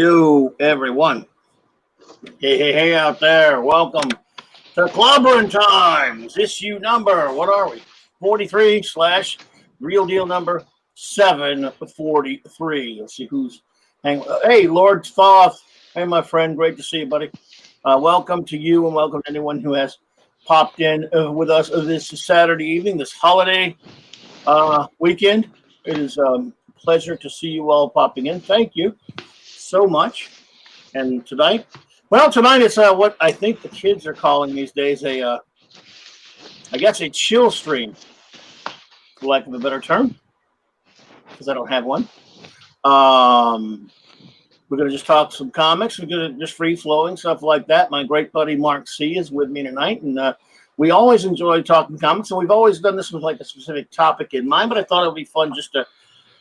You, everyone. Hey, out there. Welcome to Clobberin Times. Issue number, what are we? 43 slash real deal number 743. Let's see who's hanging. Hey, Lord Thoth. Hey, my friend. Great to see you, buddy. Welcome to you and welcome to anyone who has popped in with us this Saturday evening, this holiday weekend. It is a pleasure to see you all popping in. Thank you so much. And tonight it's what I think the kids are calling these days I guess a chill stream, for lack of a better term, because I don't have one. We're going to just talk some comics. We're going to just free flowing stuff like that. My great buddy Mark C is with me tonight, and we always enjoy talking comics, and we've always done this with like a specific topic in mind. But I thought it would be fun just to,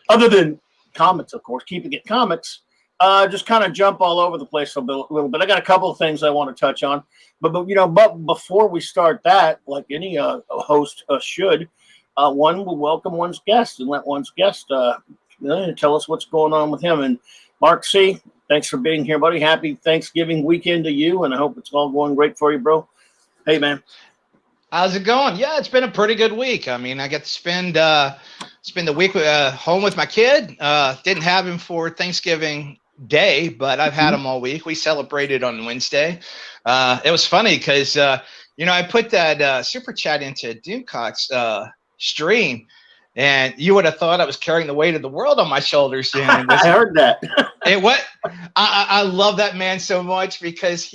other than comics, of course, keeping it comics. Just kind of jump all over the place a little bit. I got a couple of things I want to touch on, but before we start that, like any host should, one will welcome one's guest and let one's guest tell us what's going on with him. And Mark C, thanks for being here, buddy. Happy Thanksgiving weekend to you, and I hope it's all going great for you, bro. Hey, man. How's it going? Yeah, it's been a pretty good week. I mean, I get to spend the week home with my kid. Didn't have him for Thanksgiving Day, but I've had him all week. We celebrated on Wednesday. It was funny because I put that super chat into Doomcock's stream, and you would have thought I was carrying the weight of the world on my shoulders. And I heard that. I love that man so much because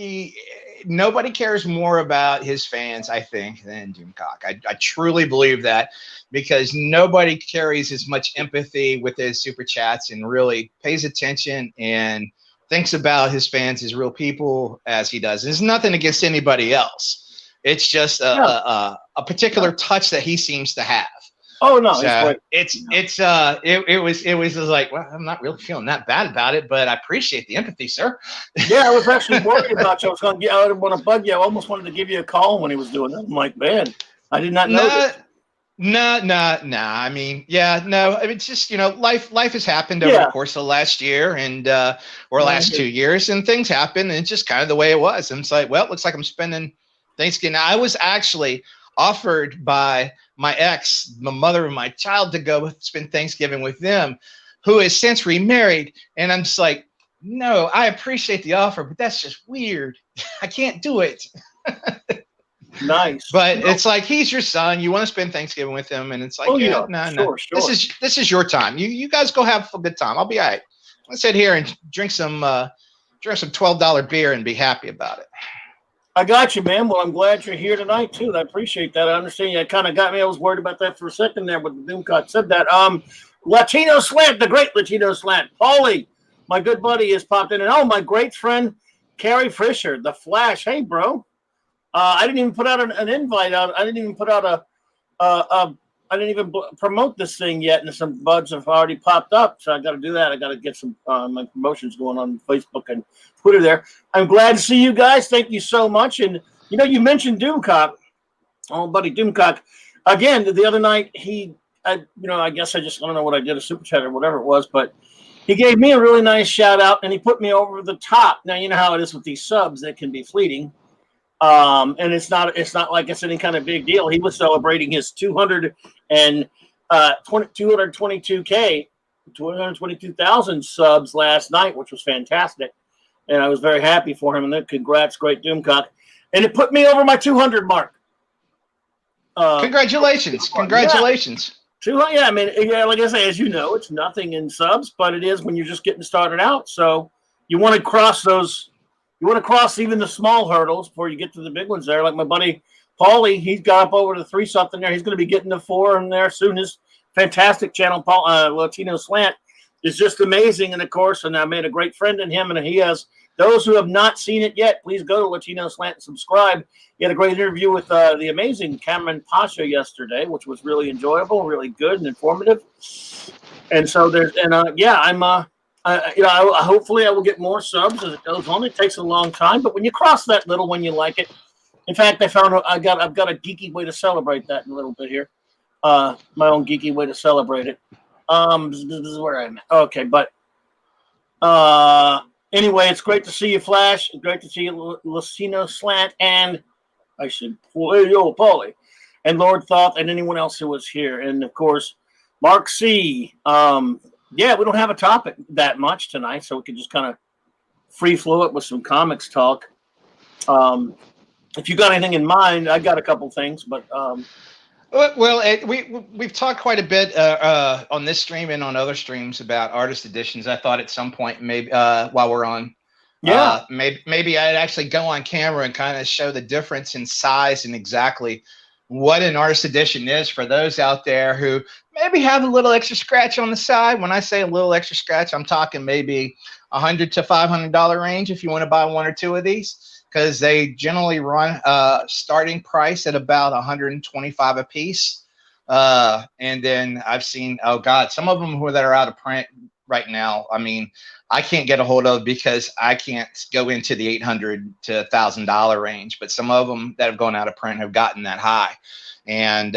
nobody cares more about his fans, I think, than Doomcock. I truly believe that, because nobody carries as much empathy with his super chats and really pays attention and thinks about his fans as real people as he does. There's nothing against anybody else. It's just a particular touch that he seems to have. Oh no! So it was like, well, I'm not really feeling that bad about it, but I appreciate the empathy, sir. Yeah, I was actually worried about you. I didn't want to bug you. I almost wanted to give you a call when he was doing that. I'm like, man, I did not know that. No. I mean, no. I mean, it's just, life has happened over the course of last year and or last 2 years, and things happen, and it's just kind of the way it was. And it's like, well, it looks like I'm spending Thanksgiving. Now, I was actually offered by my ex, the mother of my child, to go spend Thanksgiving with them, who has since remarried. And I'm just like, no, I appreciate the offer, but that's just weird. I can't do it. Nice. But it's like, he's your son. You want to spend Thanksgiving with him. And it's like, no. Sure. This is your time. You guys go have a good time. I'll be all right. I'll sit here and drink some $12 beer and be happy about it. I got you, man. Well, I'm glad you're here tonight, too. I appreciate that. I understand you. It kind of got me. I was worried about that for a second there, but the Doomcock said that. Latino Slant, the great Latino Slant. Paulie, my good buddy, has popped in. And, my great friend, Carrie Fisher, the Flash. Hey, bro. I didn't even put out an invite out. I didn't even put out I didn't even promote this thing yet, and some buds have already popped up. So I got to do that. I got to get some my promotions going on Facebook and Twitter there. I'm glad to see you guys. Thank you so much. And you mentioned Doomcock, buddy Doomcock. Again, the other night I guess I don't know what I did, a super chat or whatever it was, but he gave me a really nice shout out, and he put me over the top. Now you know how it is with these subs; they can be fleeting. And it's not like it's any kind of big deal. He was celebrating his 222,000 subs last night, which was fantastic. And I was very happy for him. And then congrats, great Doomcock. And it put me over my 200 mark. Congratulations. Congratulations. Yeah, I mean, like I say, as you know, it's nothing in subs, but it is when you're just getting started out. So you want to cross those. You want to cross even the small hurdles before you get to the big ones there. Like my buddy Paulie, he's got up over to 3 something there. He's going to be getting to 4 in there soon. His fantastic channel, Latino Slant, is just amazing. And of course, and I made a great friend in him. And he has those who have not seen it yet. Please go to Latino Slant and subscribe. He had a great interview with the amazing Cameron Pasha yesterday, which was really enjoyable, really good and informative. And so hopefully I will get more subs as it goes on. It takes a long time, but when you cross that little one, you like it. In fact, I've got a geeky way to celebrate that in a little bit here. My own geeky way to celebrate it. This is where I'm at. Okay, but Anyway, it's great to see you, Flash. Great to see you, Latino Slant, and I should Paulie, and Lord Thoth, and anyone else who was here, and of course, Mark C. Yeah, we don't have a topic that much tonight, so we can just kind of free flow it with some comics talk. If you got anything in mind, I got a couple things, but well, we've talked quite a bit on this stream and on other streams about artist editions. I thought at some point, maybe while we're on, maybe I'd actually go on camera and kind of show the difference in size and exactly what an artist edition is for those out there who maybe have a little extra scratch on the side. When I say a little extra scratch, I'm talking maybe $100 to $500 range if you want to buy one or two of these, because they generally run starting price at about $125 a piece. And then I've seen, oh God, some of them that are out of print right now, I mean, I can't get a hold of because I can't go into the $800 to $1,000 range, but some of them that have gone out of print have gotten that high. And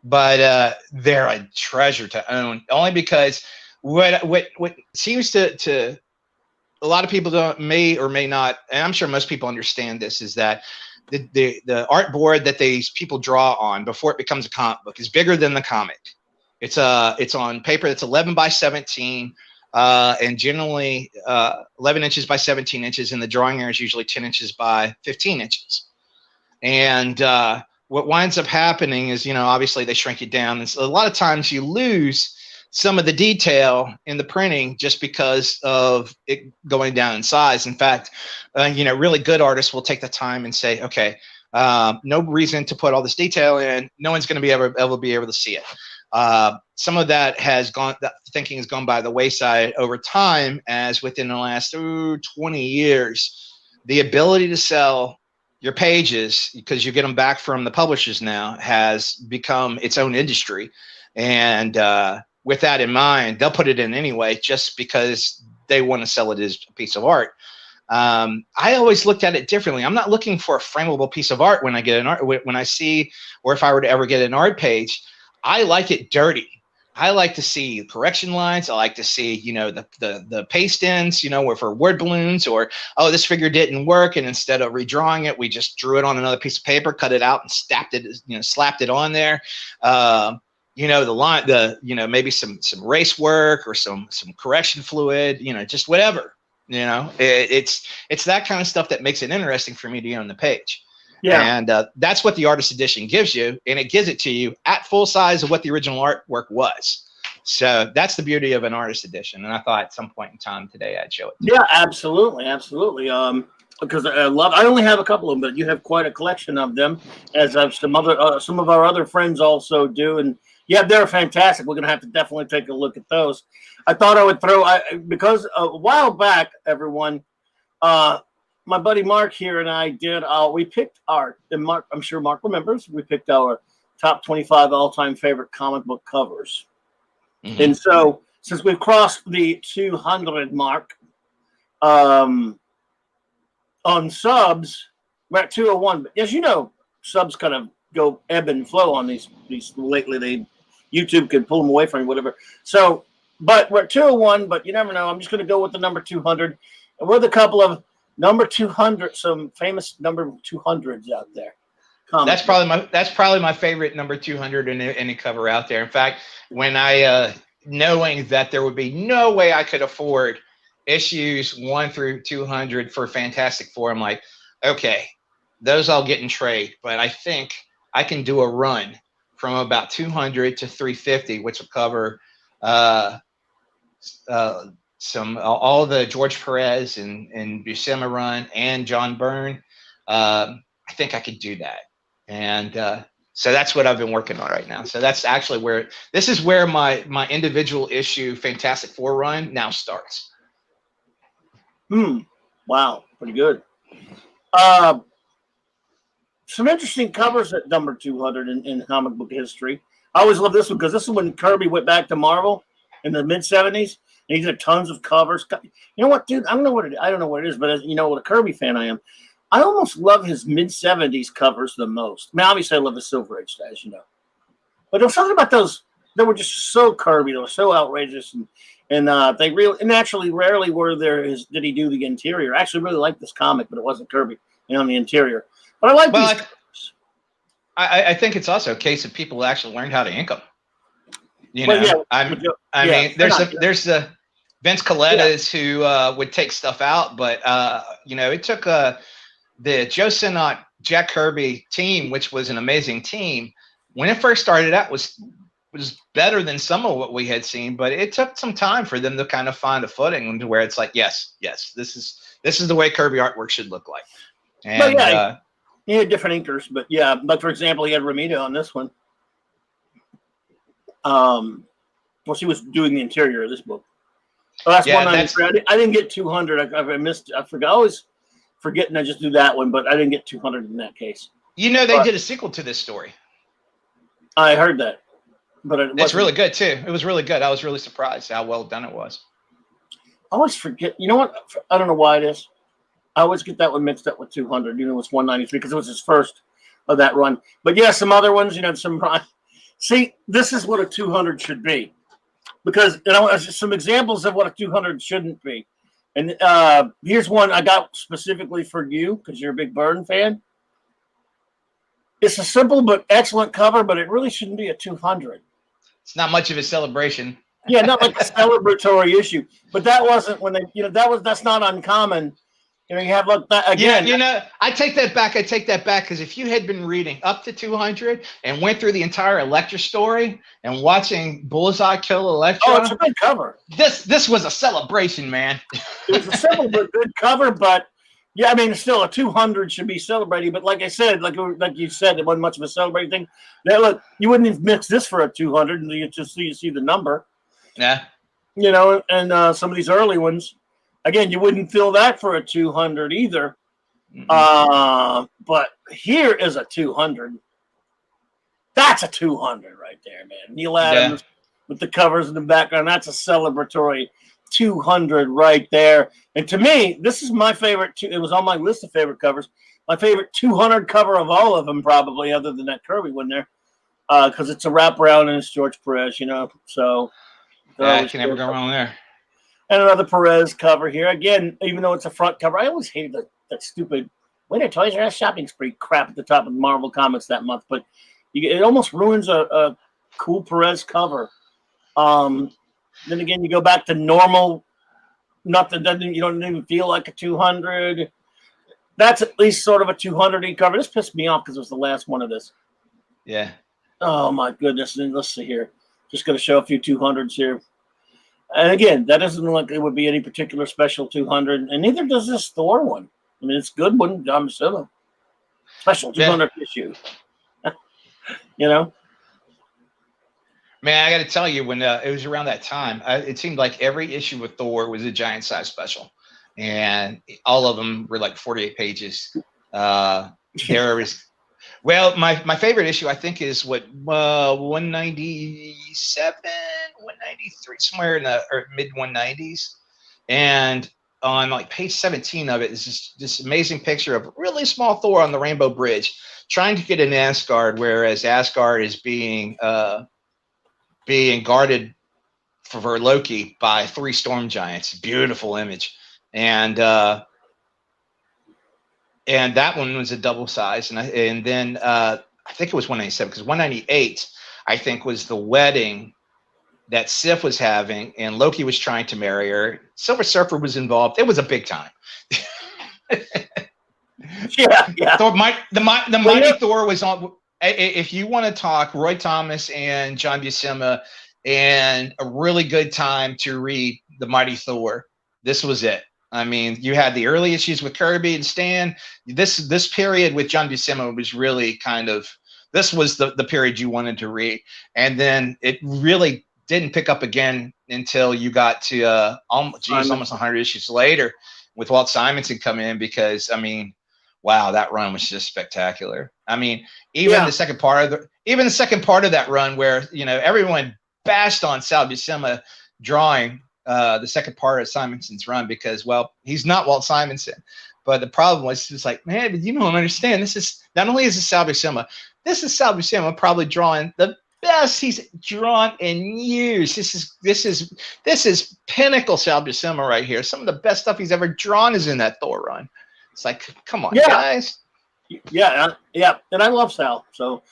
but they're a treasure to own, only because what seems to a lot of people may or may not, and I'm sure most people understand this, is that the art board that these people draw on before it becomes a comic book is bigger than the comic. It's on paper that's 11 by 17, and generally 11 inches by 17 inches, and the drawing area is usually 10 inches by 15 inches. And what winds up happening is, obviously they shrink it down, and so a lot of times you lose some of the detail in the printing just because of it going down in size. In fact, really good artists will take the time and say, okay, no reason to put all this detail in. No one's going to be able to see it. Some of that thinking has gone by the wayside over time, as within the last 20 years, the ability to sell your pages, because you get them back from the publishers now, has become its own industry. And with that in mind, they'll put it in anyway, just because they want to sell it as a piece of art. I always looked at it differently. I'm not looking for a frameable piece of art when I get when I see, or if I were to ever get an art page. I like it dirty. I like to see correction lines. I like to see, the paste ins, where for word balloons, or, oh, this figure didn't work, and instead of redrawing it, we just drew it on another piece of paper, cut it out, and slapped it on there. The line, maybe some erase work or some correction fluid, just whatever. It's that kind of stuff that makes it interesting for me to get on the page. Yeah. And that's what the artist edition gives you, and it gives it to you at full size of what the original artwork was. So that's the beauty of an artist edition. And I thought at some point in time today I'd show it. Yeah, absolutely. Because I only have a couple of them, but you have quite a collection of them, as I've some of our other friends also do. And yeah, they're fantastic. We're going to have to definitely take a look at those. I thought I would because a while back, everyone, my buddy Mark here and I did, we picked and Mark, I'm sure Mark remembers, we picked our top 25 all-time favorite comic book covers. Mm-hmm. And so, since we've crossed the 200 mark on subs, we're at 201. But as you know, subs kind of go ebb and flow on these lately. YouTube can pull them away from you, whatever. So, but we're at 201, but you never know. I'm just going to go with the number 200. And we're the couple of number 200, some famous number 200s out there. That's probably my favorite number 200 in any cover out there. In fact, when I knowing that there would be no way I could afford issues 1 through 200 for Fantastic Four, I'm like, okay, those I'll get in trade, but I think I can do a run from about 200 to 350, which will cover all the George Perez and Buscema run and John Byrne. I think I could do that. And so that's what I've been working on right now. So that's actually where my individual issue Fantastic Four run now starts. Wow, pretty good. Some interesting covers at number 200 in comic book history. I always love this one because this is when Kirby went back to Marvel in the mid-70s. And he did tons of covers. You know what, dude? I don't know what it is, but as you know, what a Kirby fan I am. I almost love his mid-70s covers the most. I mean, obviously, I love the Silver Age guys, But there was something about those that were just so Kirby. They were so outrageous. And And they really naturally rarely were there. Did he do the interior? I actually really liked this comic, but it wasn't Kirby on the interior. But I like Well, these. I think it's also a case of people actually learned how to ink them. You Well, know, yeah, I mean, there's the Vince Colettas who would take stuff out, but you know, it took the Joe Sinnott, Jack Kirby team, which was an amazing team. When it first started out, was better than some of what we had seen, but it took some time for them to kind of find a footing to where it's like, yes, this is the way Kirby artwork should look like. And yeah, he had different inkers, but yeah, like for example, he had Ramita on this one. Well, she was doing the interior of this book. Oh, that's 193. I didn't get 200. I missed. I forgot. I always forgetting. I just do that one, but I didn't get 200 in that case. You know, they did a sequel to this story. I heard that, but it's really good too. It was really good. I was really surprised how well done it was. I always forget. You know what? I don't know why it is. I always get that one mixed up with 200. You know, it's 193 because it was his first of that run. But yeah, some other ones. You know, some. See, this is what a 200 should be, because you know, some examples of what a 200 shouldn't be. And here's one I got specifically for you because you're a big Burn fan. It's a simple but excellent cover, but it really shouldn't be a 200. It's not much of a celebration. Yeah, not like a celebratory issue. But that wasn't when they, you know, that's not uncommon. You know, you have like that again. Yeah, you know, I take that back. Because if you had been reading up to 200 and went through the entire Elektra story and watching Bullseye kill Elektra, oh, it's a good cover. This was a celebration, man. It was a simple but good cover, but yeah, I mean, still a 200 should be celebrating. But like I said, like you said, it wasn't much of a celebrating thing. Now, look, you wouldn't have mixed this for a 200, and you just you see the number. Yeah. You know, and some of these early ones. Again, you wouldn't feel that for a 200 either. But here is a 200. That's a 200 right there, man. Neil Adams with the covers in the background. That's a celebratory 200 right there. And to me, this is my favorite. It was on my list of favorite covers. My favorite 200 cover of all of them, probably, other than that Kirby one there, because it's a wraparound and it's George Perez, you know. So you can never go wrong there. And another Perez cover here. Again, even though it's a front cover, I always hated that stupid Winter Toys R Us shopping spree crap at the top of Marvel Comics that month. But it almost ruins a cool Perez cover. Then again, you go back to normal. Nothing doesn't. You don't even feel like a 200. That's at least sort of a 200 cover. This pissed me off because it was the last one of this. Yeah. Oh my goodness. And let's see here. Just going to show a few 200s here. And again, that doesn't look like it would be any particular special 200, and neither does this Thor one. I mean, it's a good one, John Buscema. Special 200 issue. You know? Man, I got to tell you, when it was around that time, it seemed like every issue with Thor was a giant size special, and all of them were like 48 pages. There was, well, my favorite issue I think is what 197, 193, somewhere in the mid 190s, and on like page 17 of it is just this amazing picture of a really small Thor on the Rainbow Bridge trying to get in Asgard, whereas Asgard is being guarded for Loki by 3 storm giants. Beautiful image. And that one was a double size. And then I think it was 197, because 198, I think, was the wedding that Sif was having, and Loki was trying to marry her. Silver Surfer was involved. It was a big time. Yeah. Thor, the Mighty Thor was on. If you want to talk Roy Thomas and John Buscema and a really good time to read the Mighty Thor, this was it. I mean, you had the early issues with Kirby and Stan. This period with John Buscema was really kind of, this was the period you wanted to read. And then it really didn't pick up again until you got to almost 100 issues later with Walt Simonson come in, because I mean, wow, that run was just spectacular. I mean, even the second part of that run, where, you know, everyone bashed on Sal Buscema drawing the second part of Simonson's run, because, well, he's not Walt Simonson. But the problem was, just like, man, but you don't understand. This is not only is it Sal Buscema, this is Sal Buscema probably drawing the best he's drawn in years. This is pinnacle Sal Buscema right here. Some of the best stuff he's ever drawn is in that Thor run. It's like, come on, guys. Yeah, and I love Sal. So,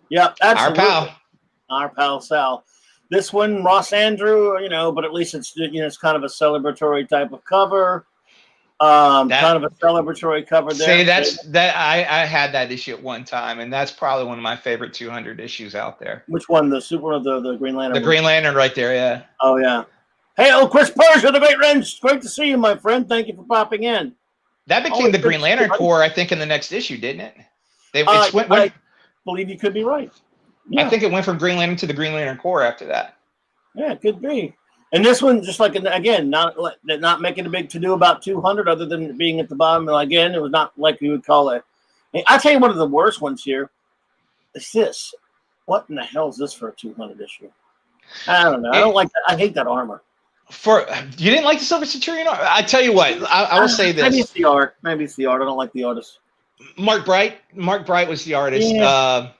yeah, absolutely. Our pal Sal. This one, Ross Andrew, but at least it's it's kind of a celebratory type of cover. Kind of a celebratory cover there. See, I had that issue at one time, and that's probably one of my favorite 200 issues out there. Which one? The Super or the Green Lantern? The Green Lantern right there, yeah. Oh, yeah. Hey, Chris Persia, the Great Wrench. Great to see you, my friend. Thank you for popping in. That became the Green Lantern Corps, I think, in the next issue, didn't it? I believe you could be right. Yeah. I think it went from Green Lantern to the Green Lantern Corps after that. Yeah, it could be. And this one, just like, again, not making a big to-do about 200 other than it being at the bottom. And again, it was not like you would call it. I'll tell you one of the worst ones here. It's this. What in the hell is this for a 200 issue? I don't know. I don't like that. I hate that armor. You didn't like the Silver Centurion armor? I tell you what, I will say this. Maybe it's the art. I don't like the artist. Mark Bright was the artist. Yeah.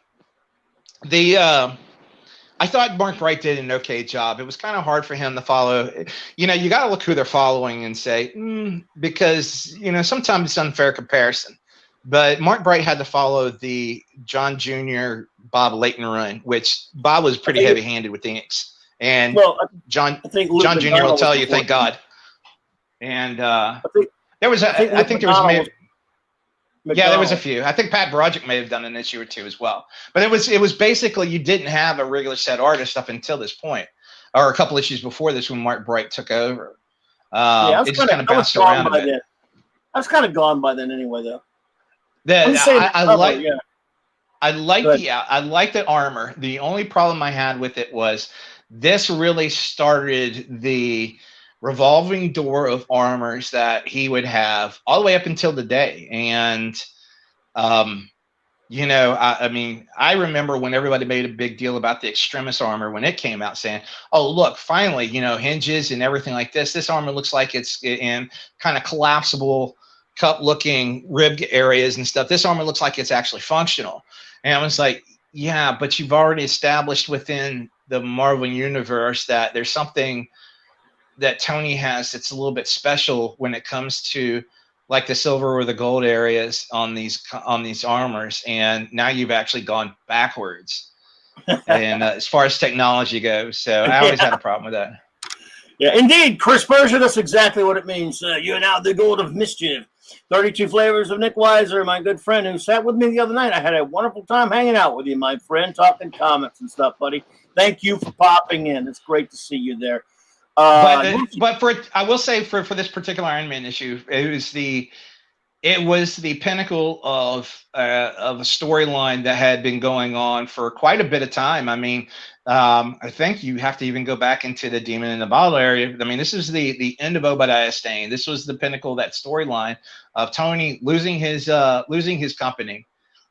I thought Mark Bright did an okay job. It was kind of hard for him to follow. You got to look who they're following and say, because, sometimes it's unfair comparison. But Mark Bright had to follow the John Jr. Bob Layton run, which Bob was pretty heavy-handed with the inks. And John Jr. will tell you, thank God. And there was a few. I think Pat Broderick may have done an issue or two as well. But it was basically you didn't have a regular set artist up until this point, or a couple issues before this when Mark Bright took over. It just kind of bounced around a bit. I was kind of gone by then anyway, though. I like the armor. The only problem I had with it was this really started the revolving door of armors that he would have all the way up until today. And, I remember when everybody made a big deal about the Extremis armor when it came out, saying, oh, look, finally, hinges and everything like this. This armor looks like it's in kind of collapsible cup looking rib areas and stuff. This armor looks like it's actually functional. And I was like, yeah, but you've already established within the Marvel universe that there's something that Tony has that's a little bit special when it comes to like the silver or the gold areas on these armors. And now you've actually gone backwards. And as far as technology goes. So I always had a problem with that. Yeah, indeed. Chris Berger, that's exactly what it means. You're now the gold of mischief. 32 Flavors of Nick Weiser, my good friend who sat with me the other night. I had a wonderful time hanging out with you, my friend, talking comics and stuff, buddy. Thank you for popping in. It's great to see you there. I will say for this particular Iron Man issue, it was the pinnacle of a storyline that had been going on for quite a bit of time. I mean, I think you have to even go back into the Demon in the Bottle area. I mean, this is the end of Obadiah Stane. This was the pinnacle of that storyline of Tony losing his company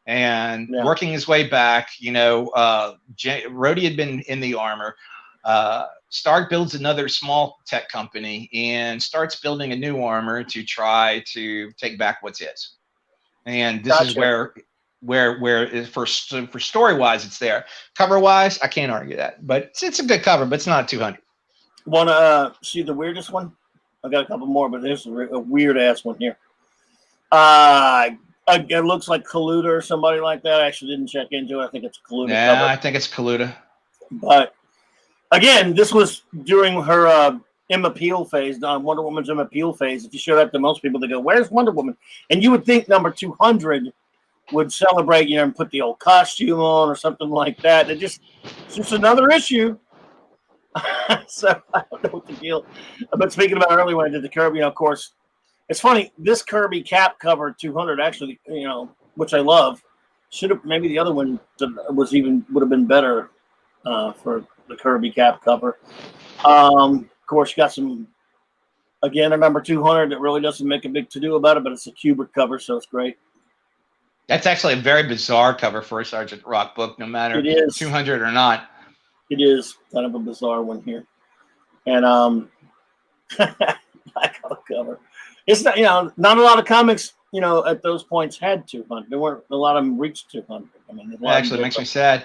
and working his way back. Rhodey had been in the armor. Stark builds another small tech company and starts building a new armor to try to take back what's his. And this is where for story wise it's there. Cover wise, I can't argue that, but it's a good cover, but it's not a 200. Want to see the weirdest one? I got a couple more, but there's a weird ass one here. It looks like Kaluta or somebody like that. I actually didn't check into it. I think it's a Kaluta cover. I think it's Kaluta. But again, this was during her Emma Peel phase, Wonder Woman's Emma Peel phase. If you show that to most people, they go, "Where's Wonder Woman?" And you would think number 200 would celebrate, and put the old costume on or something like that. It's just another issue. So I don't know what the deal. But speaking about earlier when I did the Kirby, of course, it's funny. This Kirby Cap cover 200 actually, which I love, should have maybe the other one would have been better for the Kirby Cap cover. Of course, you got some. Again, a number 200 that really doesn't make a big to-do about it, but it's a Kubrick cover, so it's great. That's actually a very bizarre cover for a Sergeant Rock book, no matter it is 200 or not. It is kind of a bizarre one here. And blackout cover. It's not, not a lot of comics, at those points had 200. There weren't a lot of them reached 200. I mean, That actually makes me sad.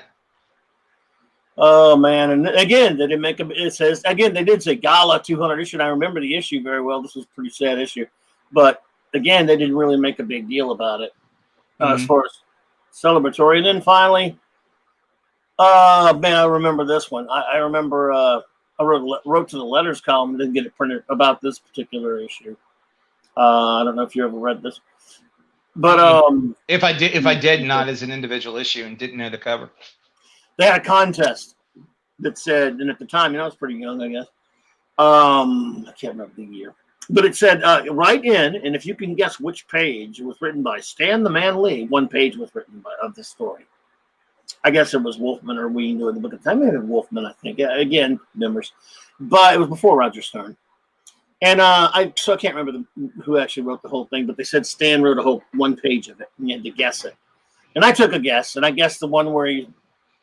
Oh man! And again, they didn't make a. It says again they did say Gala 200 issue. And I remember the issue very well. This was a pretty sad issue, but again, they didn't really make a big deal about it as far as celebratory. And then finally, man, I remember this one. I remember I wrote to the letters column and didn't get it printed about this particular issue. I don't know if you ever read this, but if I did, not as an individual issue and didn't know the cover. They had a contest that said, and at the time, I was pretty young, I guess. I can't remember the year, but it said, write in, and if you can guess which page it was written by Stan the Man Lee, one page was written of this story. I guess it was Wolfman or Ween doing the book at the time. Maybe Wolfman, I think. Again, numbers. But it was before Roger Stern. And I can't remember who actually wrote the whole thing, but they said Stan wrote a whole one page of it, and you had to guess it. And I took a guess, and I guessed the one where he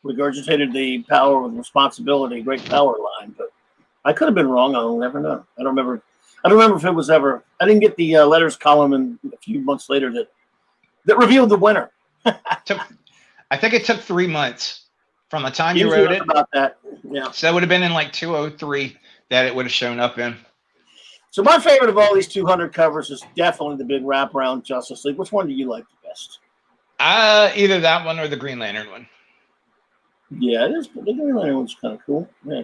regurgitated the power with responsibility, great power line. But I could have been wrong. I'll never know. I don't remember if it was ever. I didn't get the letters column in a few months later that revealed the winner. I think it took 3 months from the time you wrote it. About that, yeah. So it would have been in like 203 that it would have shown up in. So my favorite of all these 200 covers is definitely the big wraparound Justice League. Which one do you like the best? Either that one or the Green Lantern one. Yeah, it is. The Green Lantern one's kind of cool. Yeah,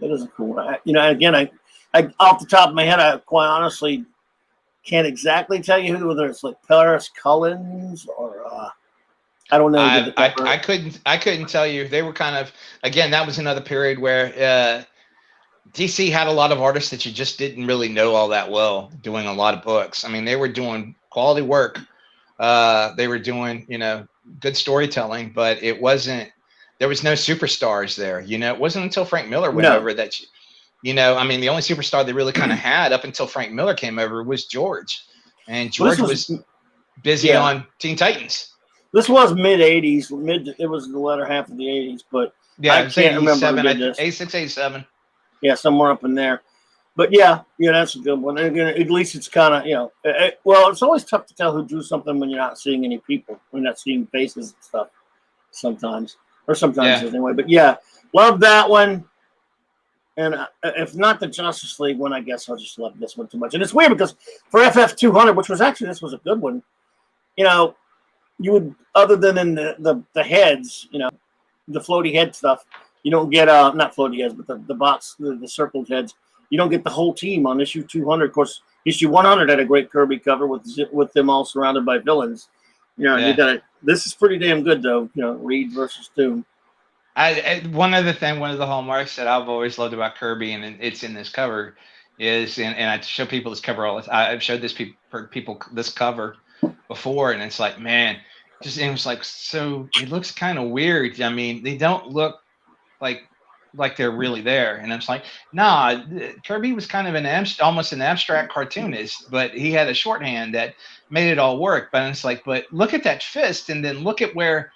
that is a cool one. Again, I off the top of my head, I quite honestly can't exactly tell you whether it's like Paris Cullins or I don't know. I couldn't tell you. They were kind of, again, that was another period where DC had a lot of artists that you just didn't really know all that well doing a lot of books. I mean, they were doing quality work. They were doing, good storytelling, but there was no superstars there. It wasn't until Frank Miller went over that, I mean, the only superstar they really kind of had up until Frank Miller came over was George. And George was busy on Teen Titans. This was mid 80s. It was the latter half of the 80s, but I can't remember. 86, 87. Yeah, somewhere up in there. But yeah, that's a good one. And again, at least it's kind of, well, it's always tough to tell who drew something when you're not seeing any people, when you're not seeing faces and stuff sometimes, anyway. But yeah, love that one. And if not the Justice League one, I guess I'll just love this one too much. And it's weird because for FF200, which was actually, this was a good one, you would, other than in the heads, the floaty head stuff, you don't get not floaty heads, but the box, the circled heads. You don't get the whole team on issue 200. Of course, issue 100 had a great Kirby cover with them all surrounded by villains. This is pretty damn good though. Reed versus Doom. One of the hallmarks that I've always loved about Kirby, and it's in this cover, is and I show people this cover all. I've showed people this cover before, and it's like, man, it was like, so it looks kind of weird. I mean, they don't look like they're really there, and it's like, nah, Kirby was kind of almost an abstract cartoonist, but he had a shorthand that made it all work. But it's like, but look at that fist, and then look at where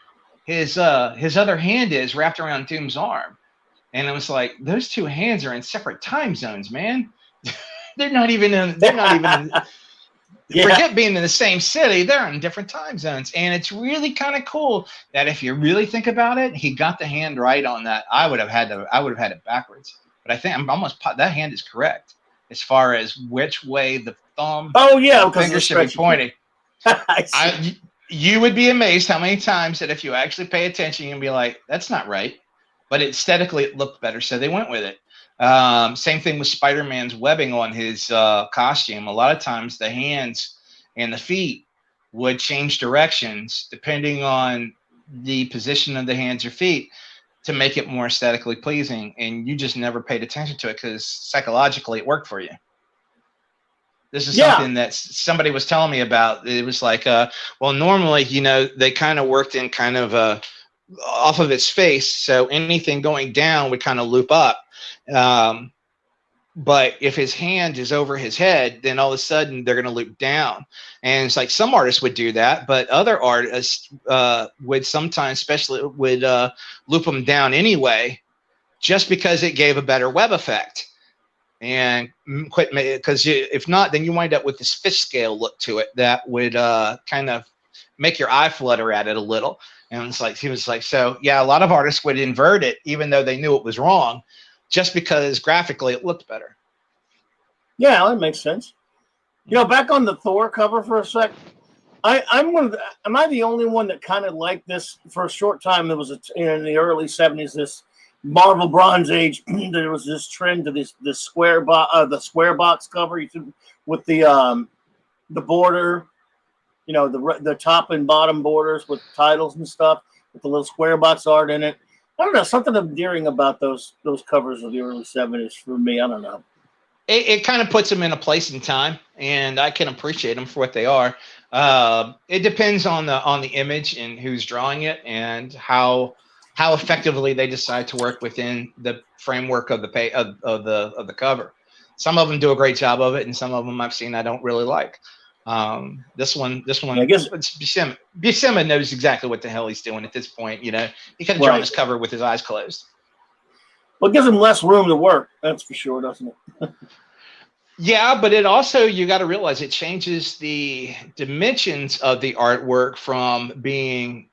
his other hand is wrapped around Doom's arm, and it was like, those two hands are in separate time zones, man. They're not even in. Forget being in the same city, they're in different time zones. And it's really kind of cool that if you really think about it, he got the hand right on that. I would have had it backwards. But I think I'm almost that hand is correct as far as which way the thumb finger should be pointing. You would be amazed how many times that if you actually pay attention, you'll be like, that's not right. But aesthetically, it looked better, so they went with it. Same thing with Spider-Man's webbing on his costume. A lot of times the hands and the feet would change directions depending on the position of the hands or feet to make it more aesthetically pleasing. And you just never paid attention to it because psychologically it worked for you. This is something that somebody was telling me about. It was like, well, normally, they kind of worked in kind of off of its face. So anything going down would kind of loop up. But if his hand is over his head, then all of a sudden they're going to loop down. And it's like some artists would do that, but other artists would sometimes, especially would loop them down anyway, just because it gave a better web effect. And quit, because if not, then you wind up with this fish scale look to it that would kind of make your eye flutter at it a little. And it's like, he was like, so yeah, a lot of artists would invert it, even though they knew it was wrong, just because graphically it looked better. Yeah, that makes sense. Back on the Thor cover for a sec. I'm one of the, am I the only one that kind of liked this for a short time? There was in the early '70s, this Marvel Bronze Age. There was this trend to the square box cover with the border, the top and bottom borders with titles and stuff with the little square box art in it. I don't know, something endearing about those covers of the early '70s for me. I don't know. It kind of puts them in a place and time, and I can appreciate them for what they are. It depends on the image and who's drawing it, and how effectively they decide to work within the framework of the cover. Some of them do a great job of it, and some of them I've seen I don't really like. This one, I guess Buscema knows exactly what the hell he's doing at this point. He could have drawn his cover with his eyes closed. Well, it gives him less room to work. That's for sure, doesn't it? Yeah, but it also, you got to realize, it changes the dimensions of the artwork from being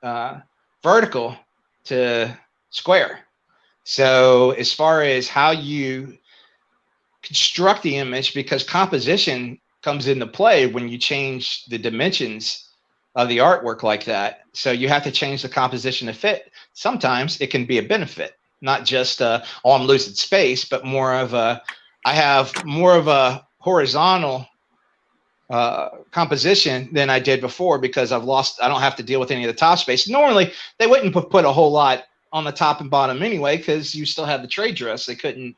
vertical to square. So as far as how you construct the image, because composition comes into play when you change the dimensions of the artwork like that. So you have to change the composition to fit. Sometimes it can be a benefit. Not just, I'm losing space, but more of I have more of a horizontal composition than I did before, because I don't have to deal with any of the top space. Normally, they wouldn't put a whole lot on the top and bottom anyway, because you still have the trade dress. They couldn't,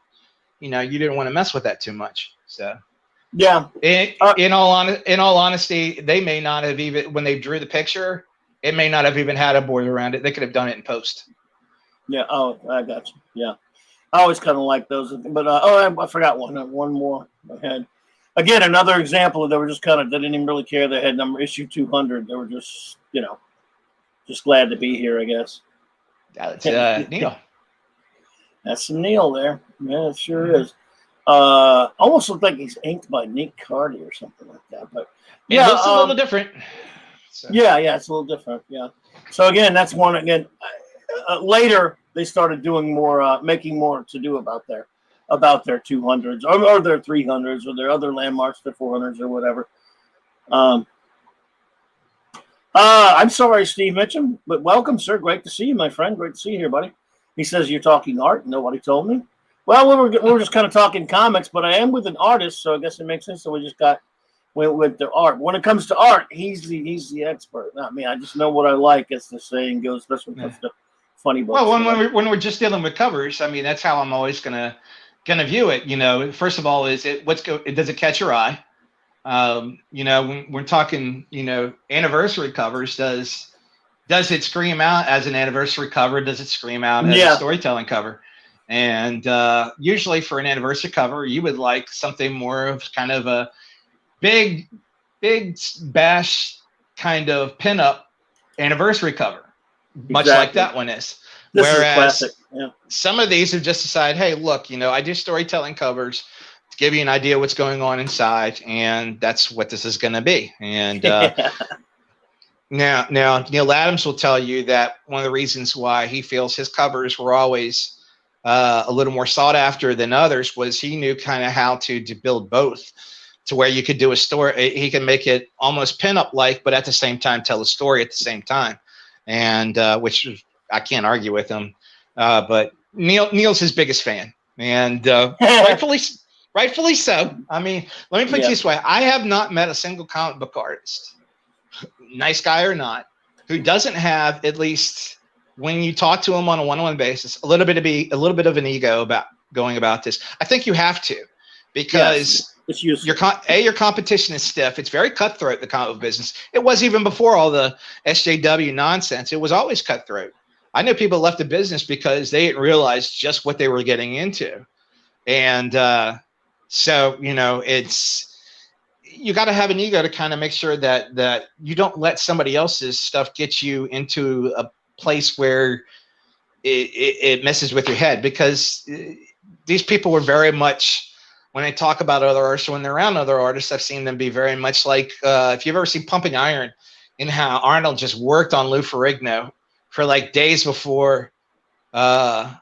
you didn't want to mess with that too much. So, yeah. In all honesty, they may not have even, when they drew the picture, it may not have even had a border around it. They could have done it in post. Yeah. Oh, I got you. Yeah. I always kind of like those, but I forgot one more I had. Again, another example. They were just they didn't even really care. They had number issue 200. They were just, just glad to be here, I guess. That's Neil. That's some Neil there. Yeah, it sure is. Almost looks like he's inked by Nick Cardy or something like that. But yeah, it looks a little different. So. Yeah, it's a little different. Yeah. So again, that's one again. Later, they started doing more, making more to do about their 200s or their 300s or their other landmarks, their 400s or whatever. I'm sorry, Steve Mitchum, but welcome, sir. Great to see you, my friend. Great to see you here, buddy. He says you're talking art. Nobody told me. Well, we were just kind of talking comics, but I am with an artist, so I guess it makes sense. So we just went with the art. When it comes to art, he's the expert, not me. I just know what I like, as the saying goes, especially when it comes to funny books. Well, when we're just dealing with covers, I mean, that's how I'm always gonna view it. First of all, does it catch your eye? When we're talking, anniversary covers, does it scream out as an anniversary cover? Does it scream out as a storytelling cover? And usually for an anniversary cover, you would like something more of kind of a big bash kind of pinup anniversary cover. Much like that one is. This is classic. Yeah. Some of these have just decided, hey, look, I do storytelling covers to give you an idea what's going on inside, and that's what this is going to be. And now Neil Adams will tell you that one of the reasons why he feels his covers were always a little more sought after than others was he knew kind of how to build both, to where you could do a story. He can make it almost pinup like, but at the same time tell a story at the same time. And which I can't argue with him, but Neil's his biggest fan, and rightfully so. I mean, let me put it this way: I have not met a single comic book artist, nice guy or not, who doesn't have, at least when you talk to him on a one-on-one basis, a little bit of an ego about going about this. I think you have to, because your competition is stiff. It's very cutthroat, the comic book business. It was even before all the SJW nonsense. It was always cutthroat. I know people left the business because they didn't realize just what they were getting into. And so, it's, you got to have an ego to kind of make sure that you don't let somebody else's stuff get you into a place where it messes with your head, because these people were very much, when they talk about other artists or when they're around other artists, I've seen them be very much like, if you've ever seen Pumping Iron, and how Arnold just worked on Lou Ferrigno for like days before the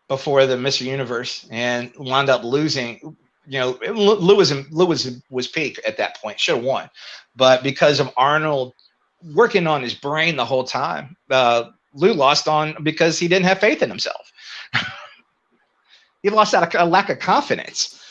Mr. Universe, and wound up losing. You know, Lewis was peak at that point, should have won, but because of Arnold working on his brain the whole time, Lou lost on because he didn't have faith in himself. He lost out a lack of confidence.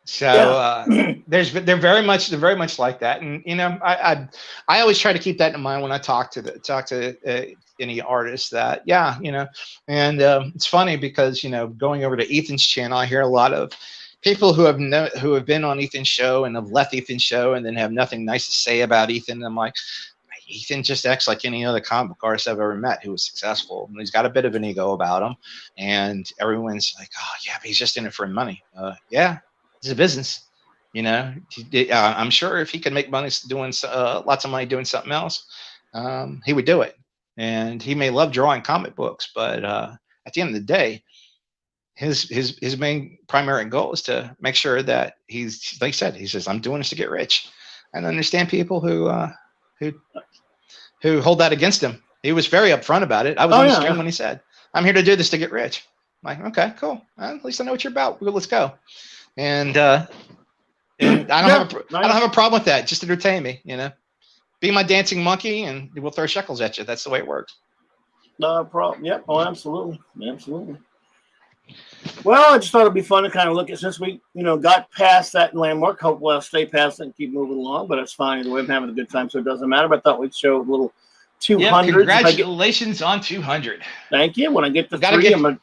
So they're very much like that, and you know, I always try to keep that in mind when I talk to any artist, that you know. And it's funny because, you know, going over to Ethan's channel, I hear a lot of people who have been on Ethan's show and have left Ethan's show and then have nothing nice to say about Ethan. And I'm like, Ethan just acts like any other comic book artist I've ever met who was successful. And he's got a bit of an ego about him, and everyone's like, oh yeah, but he's just in it for money. Yeah, it's a business, you know. I'm sure if he could make money doing lots of money doing something else, he would do it. And he may love drawing comic books, but at the end of the day, his main primary goal is to make sure that he's, like I said, he says, I'm doing this to get rich. And I understand people who hold that against him. He was very upfront about it. I was on the stream when he said, I'm here to do this to get rich. I'm like, okay, cool. Well, at least I know what you're about. Let's go. And I don't have a problem with that. Just entertain me, you know. Be my dancing monkey, and we'll throw shekels at you. That's the way it works. No problem. Yep. Oh, absolutely. Absolutely. Well, I just thought it'd be fun to kind of look at, since we, you know, got past that landmark. Hopefully I'll stay past it and keep moving along, but it's fine either way. I'm having a good time, so it doesn't matter. But I thought we'd show a little 200. Yeah, congratulations on 200. Thank you. When I get to 3, I'm going to...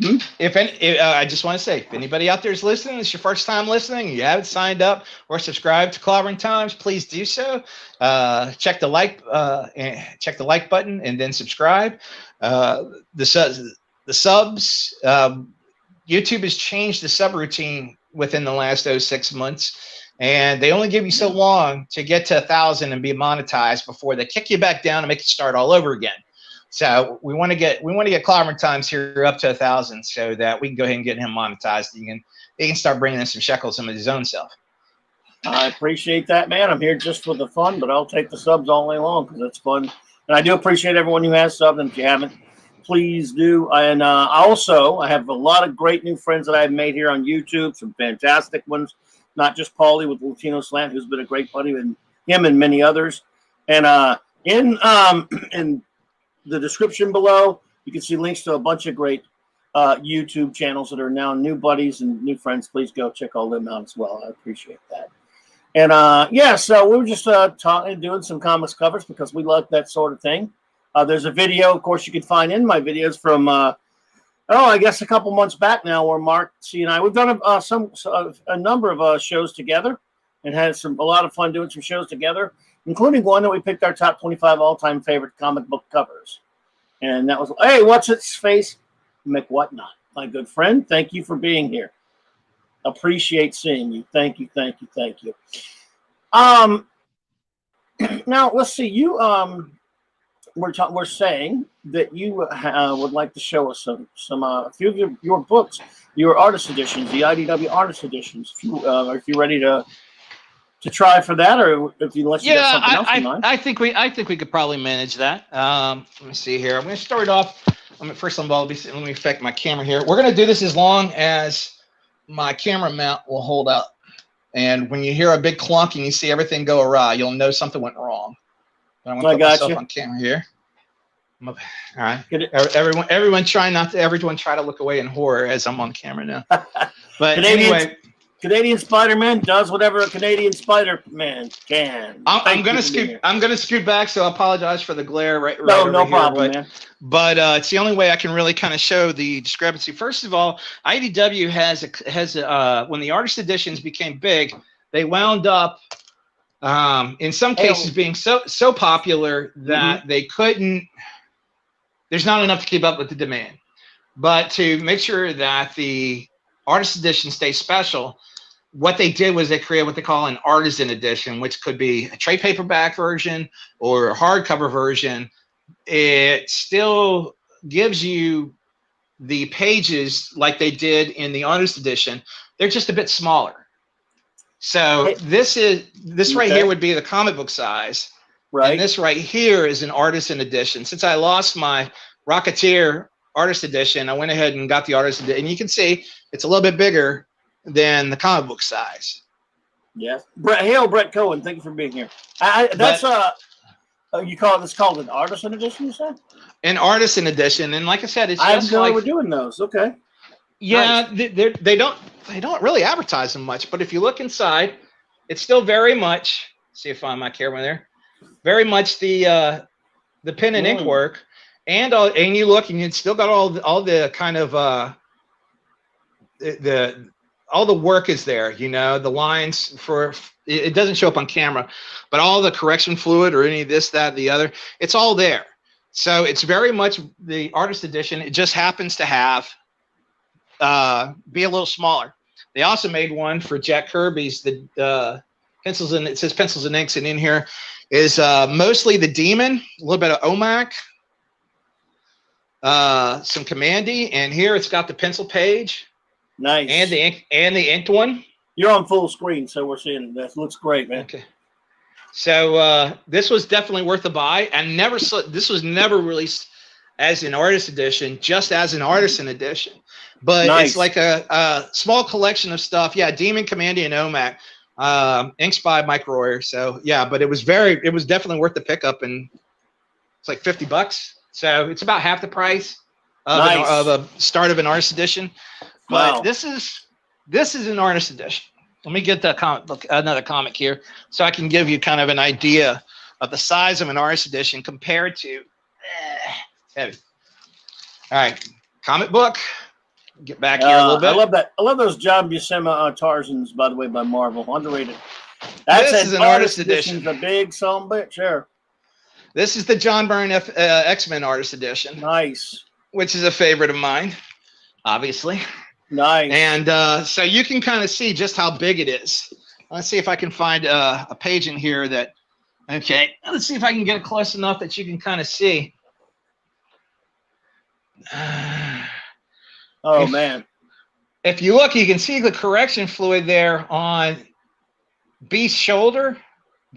I just want to say, if anybody out there is listening, it's your first time listening, you haven't signed up or subscribed to Clobberin Times, please do so. Check the like button and then subscribe. The subs, YouTube has changed the subroutine within the last 6 months, and they only give you so long to get to 1,000 and be monetized before they kick you back down and make you start all over again. So we want to get Clobberin Times here up to 1,000 so that we can go ahead and get him monetized. He can start bringing in some shekels of his own self. I appreciate that, man. I'm here just for the fun, but I'll take the subs all day long because it's fun. And I do appreciate everyone who has subbed. And if you haven't, please do. And also, I have a lot of great new friends that I've made here on YouTube. Some fantastic ones, not just Paulie with Latino Slant, who's been a great buddy, and him and many others. And in the description below, you can see links to a bunch of great YouTube channels that are now new buddies and new friends. Please go check all them out as well. I appreciate that. And yeah, so we were just doing some comics covers because we like that sort of thing. There's a video, of course, you can find in my videos from I guess a couple months back now, where Mark C and I, we've done a number of shows together and had a lot of fun doing some shows together, including one that we picked our top 25 all-time favorite comic book covers. And that was, hey, what's its face? McWhatnot, my good friend. Thank you for being here. Appreciate seeing you. Thank you, thank you, thank you. Now, let's see. You, we're saying that you would like to show us a few of your books, your artist editions, the IDW artist editions. If you're ready to try for that, or if you got something else in mind. I think we could probably manage that. Let me see here. I'm going to start off. First of all, let me affect my camera here. We're going to do this as long as my camera mount will hold up. And when you hear a big clunk and you see everything go awry, you'll know something went wrong. But I'm going to put myself on camera here. All right. Everyone try to look away in horror as I'm on camera now. But anyway. Canadian Spider-Man does whatever a Canadian Spider-Man can. I'm gonna scoot back, so I apologize for the glare right no over problem, here, man. But it's the only way I can really kind of show the discrepancy. First of all, IDW has when the artist editions became big, they wound up in some cases being so popular that they couldn't. There's not enough to keep up with the demand. But to make sure that the artist edition stays special, what they did was they created what they call an artisan edition, which could be a trade paperback version or a hardcover version. It still gives you the pages like they did in the artist edition. They're just a bit smaller. So this right here would be the comic book size, Right. And this right here is an artisan edition. Since I lost my Rocketeer artist edition, I went ahead and got the artist edition. And you can see it's a little bit bigger than the comic book size. Yes. Brett Cohen, thank you for being here. That's you call this called an artisan edition, you said? An artisan edition, and like I said, it's I just didn't know like we're doing those. Okay. yeah, nice. they don't really advertise them much, but if you look inside, it's still very much. See if I find my camera there. Very much the pen and ink work, and you look, and it's still got all the kind of all the work is there. You know, the lines for it doesn't show up on camera, but all the correction fluid or any of this, that, the other, it's all there. So it's very much the artist edition. It just happens to have be a little smaller. They also made one for Jack Kirby's the pencils, and it says pencils and inks, and in here is mostly the Demon, a little bit of OMAC, some Commandy, and here it's got the pencil page. Nice. And the inked one. You're on full screen, so we're seeing this. Looks great, man. Okay. So this was definitely worth a buy, and this was never released as an artist edition, just as an artisan edition. But nice. It's like a small collection of stuff. Yeah, Demon, Commandy, and OMAC. Inks by Mike Royer. So yeah, but it was definitely worth the pickup, and it's like $50. So it's about half the price of a start of an artist edition. But wow. this is an artist edition. Let me get another comic here, so I can give you kind of an idea of the size of an artist edition compared to heavy. All right, comic book. Get back here a little bit. I love that. I love those John Buscema Tarzans, by the way, by Marvel. Underrated. This is an artist edition. A big son bitch. Sure. This is the John Byrne X-Men artist edition. Nice. Which is a favorite of mine, obviously. Nice. And so you can kind of see just how big it is. Let's see if I can find a page in here that. Okay. Let's see if I can get it close enough that you can kind of see. Oh, man. If you look, you can see the correction fluid there on Beast's shoulder.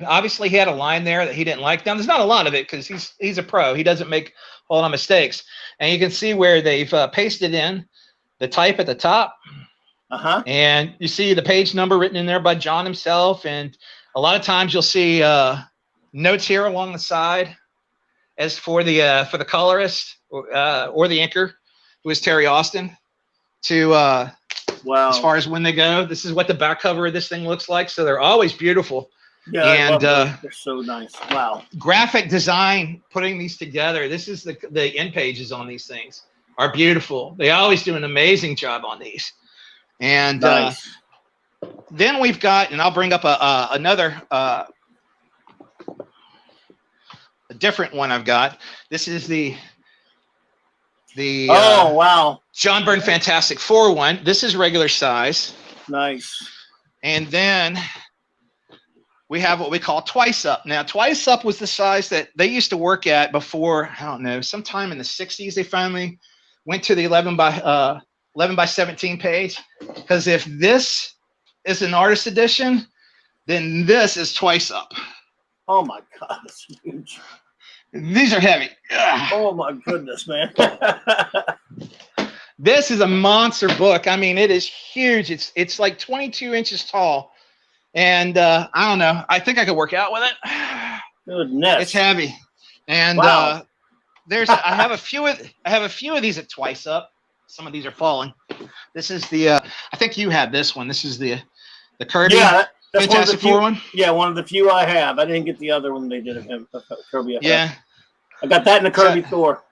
Obviously, he had a line there that he didn't like. Now, there's not a lot of it because he's a pro. He doesn't make a whole lot of mistakes. And you can see where they've pasted in the type at the top. Uh-huh. And you see the page number written in there by John himself. And a lot of times you'll see notes here along the side as for the colorist or the inker, who is Terry Austin, to wow. As far as when they go. This is what the back cover of this thing looks like. So they're always beautiful. Yeah, and they're so nice. Wow. Graphic design, putting these together. This is the end pages on these things are beautiful. They always do an amazing job on these. And nice. Then we've got, and I'll bring up another a different one I've got. This is the oh wow, John Byrne Fantastic Four one. This is regular size. Nice. And then we have what we call twice up. Now, twice up was the size that they used to work at before, I don't know, sometime in the 60s, they finally went to the 11 by 17 page. Because if this is an artist edition, then this is twice up. Oh my God, it's huge. These are heavy. Ugh. Oh my goodness, man. This is a monster book. I mean, it is huge. It's like 22 inches tall. And I don't know. I think I could work out with it. Goodness. It's heavy. And wow. I have a few of these at twice up. Some of these are falling. This is the I think you have this one. This is the Kirby. Yeah, that's Fantastic Four one. Yeah, one of the few I have. I didn't get the other one they did of him, Kirby. Yeah. I got that in the Kirby Thor.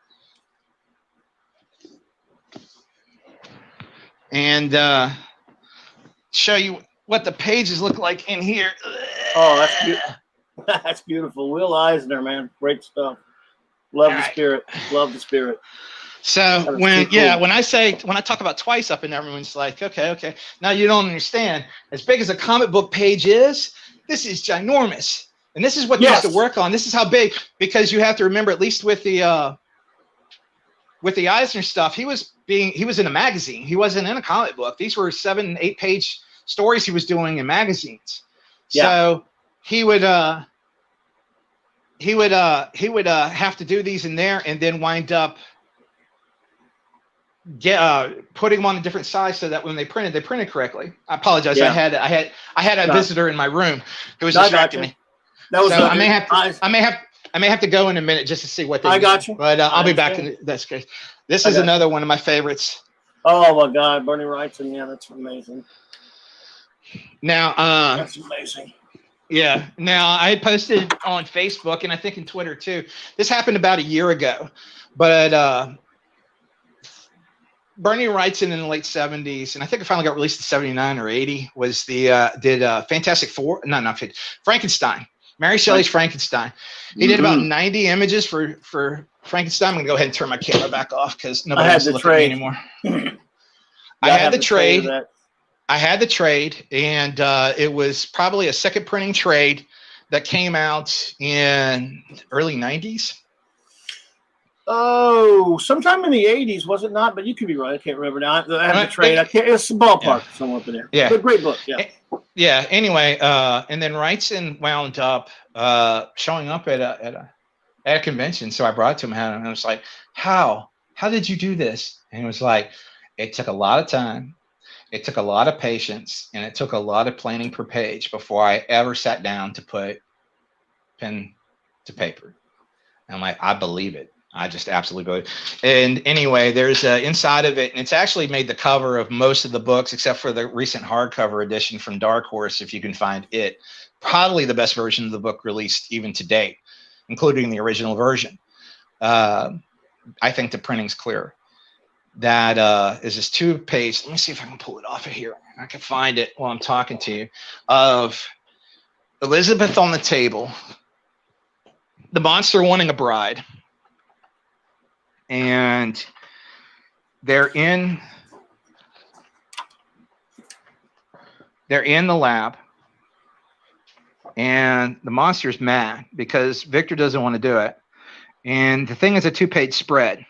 And show you what the pages look like in here. Oh, that's beautiful. That's beautiful. Will Eisner, man. Great stuff. Love the spirit. Love the spirit. So when I talk about twice up, and everyone's like, okay. Now you don't understand. As big as a comic book page is, this is ginormous. And this is what they used to work on. This is how big, because you have to remember, at least with the Eisner stuff, he was in a magazine. He wasn't in a comic book. These were 7, 8 page stories he was doing in magazines. Yeah. So he would he would have to do these in there and then wind up putting them on a different size so that when they printed correctly. I apologize. Yeah. I had a visitor in my room who was distracting me. That was so I may have to go in a minute just to see what they I got you. But I'll be back in this case. This is another one of my favorites. Oh my God, Bernie Wrightson. Yeah, that's amazing. Now that's amazing. Yeah. Now I posted on Facebook and I think in Twitter too. This happened about a year ago, but Bernie Wrightson in the late 70s, and I think it finally got released in 79 or 80, was did Fantastic Four, not Frankenstein. Mary Shelley's Frankenstein. He did about 90 images for Frankenstein. I'm gonna go ahead and turn my camera back off because nobody wants to look at me anymore. I had the trade. I had the trade, and it was probably a second printing trade that came out in the early 90s. Oh, sometime in the 80s, was it not? But you could be right. I can't remember now. I had the trade. It's a ballpark somewhere up in there. Yeah. But great book. Yeah. Yeah. Anyway, and then Wrightson wound up showing up at a convention. So I brought it to him, and I was like, how did you do this? And he was like, it took a lot of time. It took a lot of patience, and it took a lot of planning per page before I ever sat down to put pen to paper. And I'm like, I believe it. I just absolutely believe it. And anyway, there's inside of it, and it's actually made the cover of most of the books, except for the recent hardcover edition from Dark Horse, if you can find it. Probably the best version of the book released even to date, including the original version. I think the printing's clearer. That is this 2-page. Let me see if I can pull it off of here. I can find it while I'm talking to you. Of Elizabeth on the table, the monster wanting a bride, and they're in the lab, and the monster's mad because Victor doesn't want to do it. And the thing is a 2-page spread.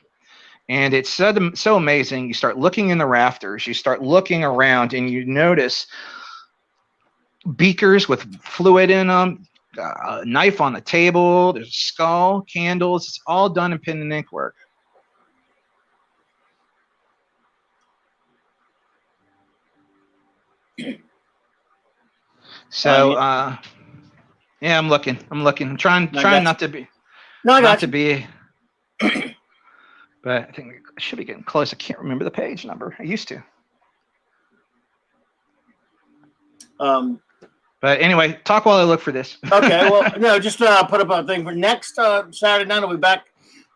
And it's so amazing. You start looking in the rafters, you start looking around, and you notice beakers with fluid in them, a knife on the table, there's a skull, candles. It's all done in pen and ink work. So, yeah, I'm looking. I'm trying not to be. No, I got you. But I think I should be getting close. I can't remember the page number. I used to. But anyway, talk while I look for this. Okay. Well, no, just put up a thing for next Saturday night. I'll be back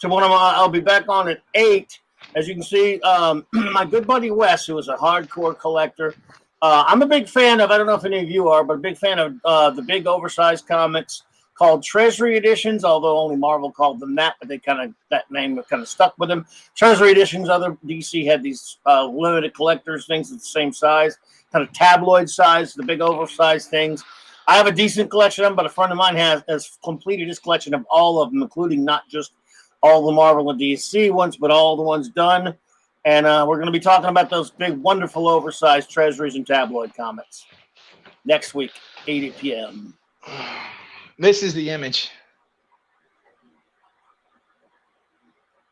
to I'll be back on at 8. As you can see, my good buddy Wes, who is a hardcore collector. I'm a big fan of. I don't know if any of you are, but a big fan of the big oversized comics called Treasury Editions, although only Marvel called them that, but that name kind of stuck with them. Treasury Editions, other DC had these limited collectors things at the same size, kind of tabloid size, the big oversized things. I have a decent collection of them, but a friend of mine has completed his collection of all of them, including not just all the Marvel and DC ones, but all the ones done. And we're going to be talking about those big, wonderful, oversized treasuries and tabloid comics next week, 8 p.m. This is the image.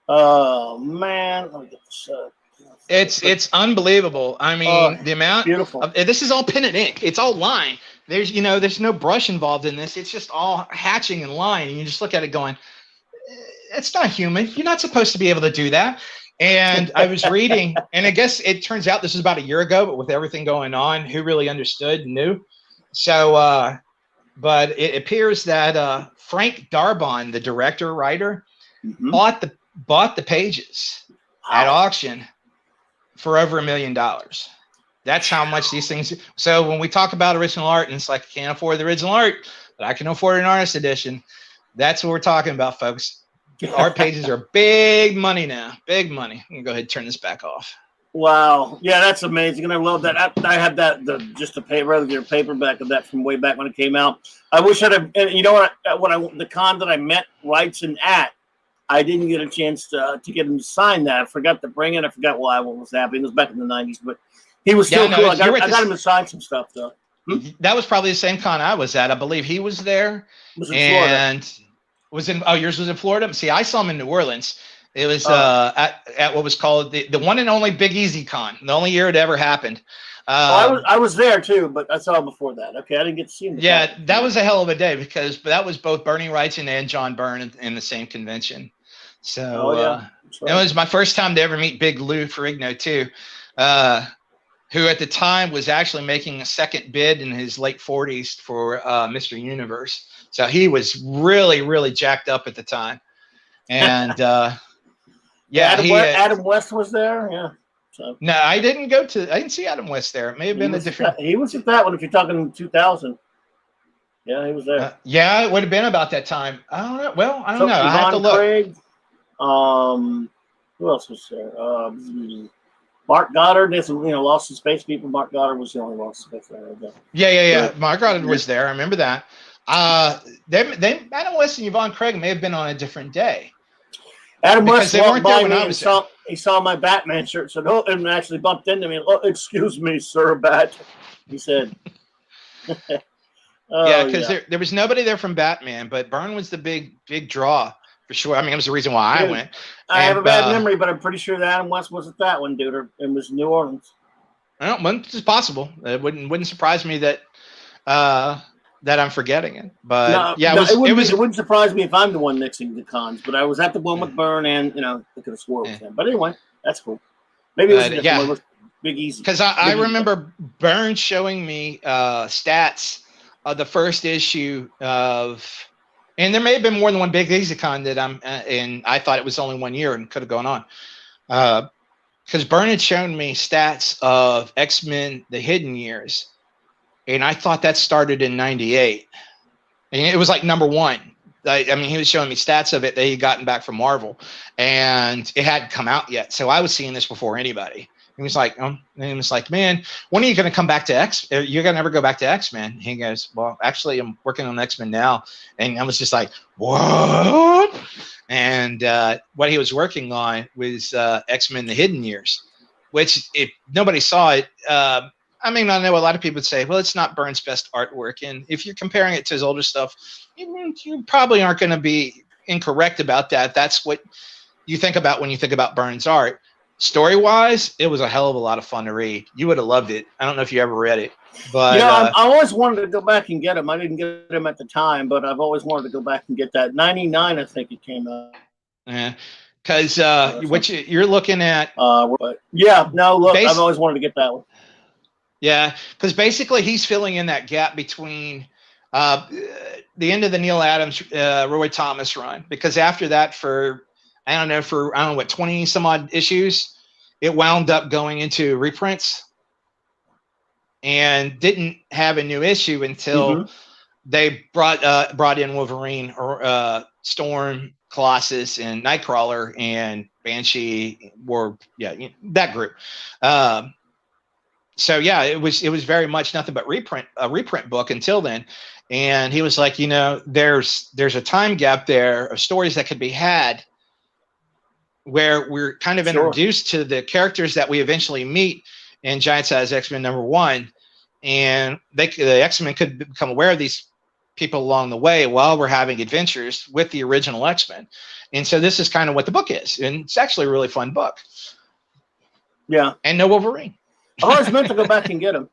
Oh man, let me get this. It's unbelievable. I mean, the amount. Beautiful. This is all pen and ink. It's all line. There's no brush involved in this. It's just all hatching and line, and you just look at it going, "It's not human. You're not supposed to be able to do that." And I was reading, and I guess it turns out this was about a year ago, but with everything going on, who really understood and knew? So. But it appears that Frank Darabont, the director, writer, bought the pages at auction for over $1 million. That's how much these things. So when we talk about original art, and it's like, I can't afford the original art, but I can afford an artist edition. That's what we're talking about, folks. Art pages are big money now. Big money. I'm going to go ahead and turn this back off. Wow. Yeah, that's amazing. And I love that. I have regular paperback of that from way back when it came out. I wish I'd have, you know what, the con that I met Wrightson at, I didn't get a chance to get him to sign that. I forgot to bring it. I forgot why what was happening. It was back in the 90s, but he was still cool. I got him to sign some stuff though. That was probably the same con I was at. I believe he was there. It was in Florida. Was in yours was in Florida. See, I saw him in New Orleans. It was at what was called the one and only Big Easy Con, the only year it ever happened. I was there too, but I saw him before that. Okay, I didn't get to see him. Yeah, that was a hell of a day because that was both Bernie Wrightson and John Byrne in the same convention. So right. It was my first time to ever meet Big Lou Ferrigno too, who at the time was actually making a second bid in his late 40s for Mr. Universe. So he was really, really jacked up at the time. And Adam West was there. Yeah. So. No, I didn't see Adam West there. It may have been a different. He was at that one. If you're talking 2000. Yeah, he was there. Yeah, it would have been about that time. I don't know. Well, I don't know. I have to look. Craig, who else was there? Mark Goddard. There's Lost in Space people. Mark Goddard was the only Lost in Space there. Yeah. Mark Goddard was there. I remember that. Adam West and Yvonne Craig may have been on a different day. Adam West walked by me and he saw my Batman shirt, said, "Oh," and actually bumped into me. "Oh, excuse me, Sir Bat," he said. Because there was nobody there from Batman, but Byrne was the big draw for sure. I mean, it was the reason why I went. I have a bad memory, but I'm pretty sure that Adam West wasn't that one, dude. It was New Orleans. It's possible. It wouldn't surprise me that I'm forgetting it. But it wouldn't surprise me if I'm the one mixing the cons. But I was at the one with Byrne, and I could have swore it was him. But anyway, that's cool. Maybe it was a different one with Big Easy. Because I remember Byrne showing me stats of the first issue of, and there may have been more than one Big Easy Con that and I thought it was only 1 year and could have gone on. Because Byrne had shown me stats of X-Men: The Hidden Years. And I thought that started in 98. And it was like number one. I mean, he was showing me stats of it that he'd gotten back from Marvel. And it hadn't come out yet. So I was seeing this before anybody. He was like, man, when are you going to come back to X? You're going to never go back to X-Men? He goes, well, actually, I'm working on X-Men now. And I was just like, what? And what he was working on was X-Men: The Hidden Years, which if nobody saw it, I mean, I know a lot of people would say, well, it's not Byrne's best artwork. And if you're comparing it to his older stuff, you probably aren't going to be incorrect about that. That's what you think about when you think about Byrne's art. Story-wise, it was a hell of a lot of fun to read. You would have loved it. I don't know if you ever read it. But I always wanted to go back and get him. I didn't get him at the time, but I've always wanted to go back and get that. 99, I think it came out. Yeah. Because you're looking at... I've always wanted to get that one. Yeah, because basically he's filling in that gap between the end of the Neil Adams, Roy Thomas run. Because after that, for 20 some odd issues, it wound up going into reprints and didn't have a new issue until they brought in Wolverine, or Storm, Colossus, and Nightcrawler, and Banshee. That group. So yeah, it was very much nothing but a reprint book until then. And he was like, there's a time gap there of stories that could be had where we're kind of introduced to the characters that we eventually meet in Giant Size X-Men #1, and the X-Men could become aware of these people along the way while we're having adventures with the original X-Men. And so this is kind of what the book is, and it's actually a really fun book. Yeah, and no Wolverine. I always meant to go back and get him.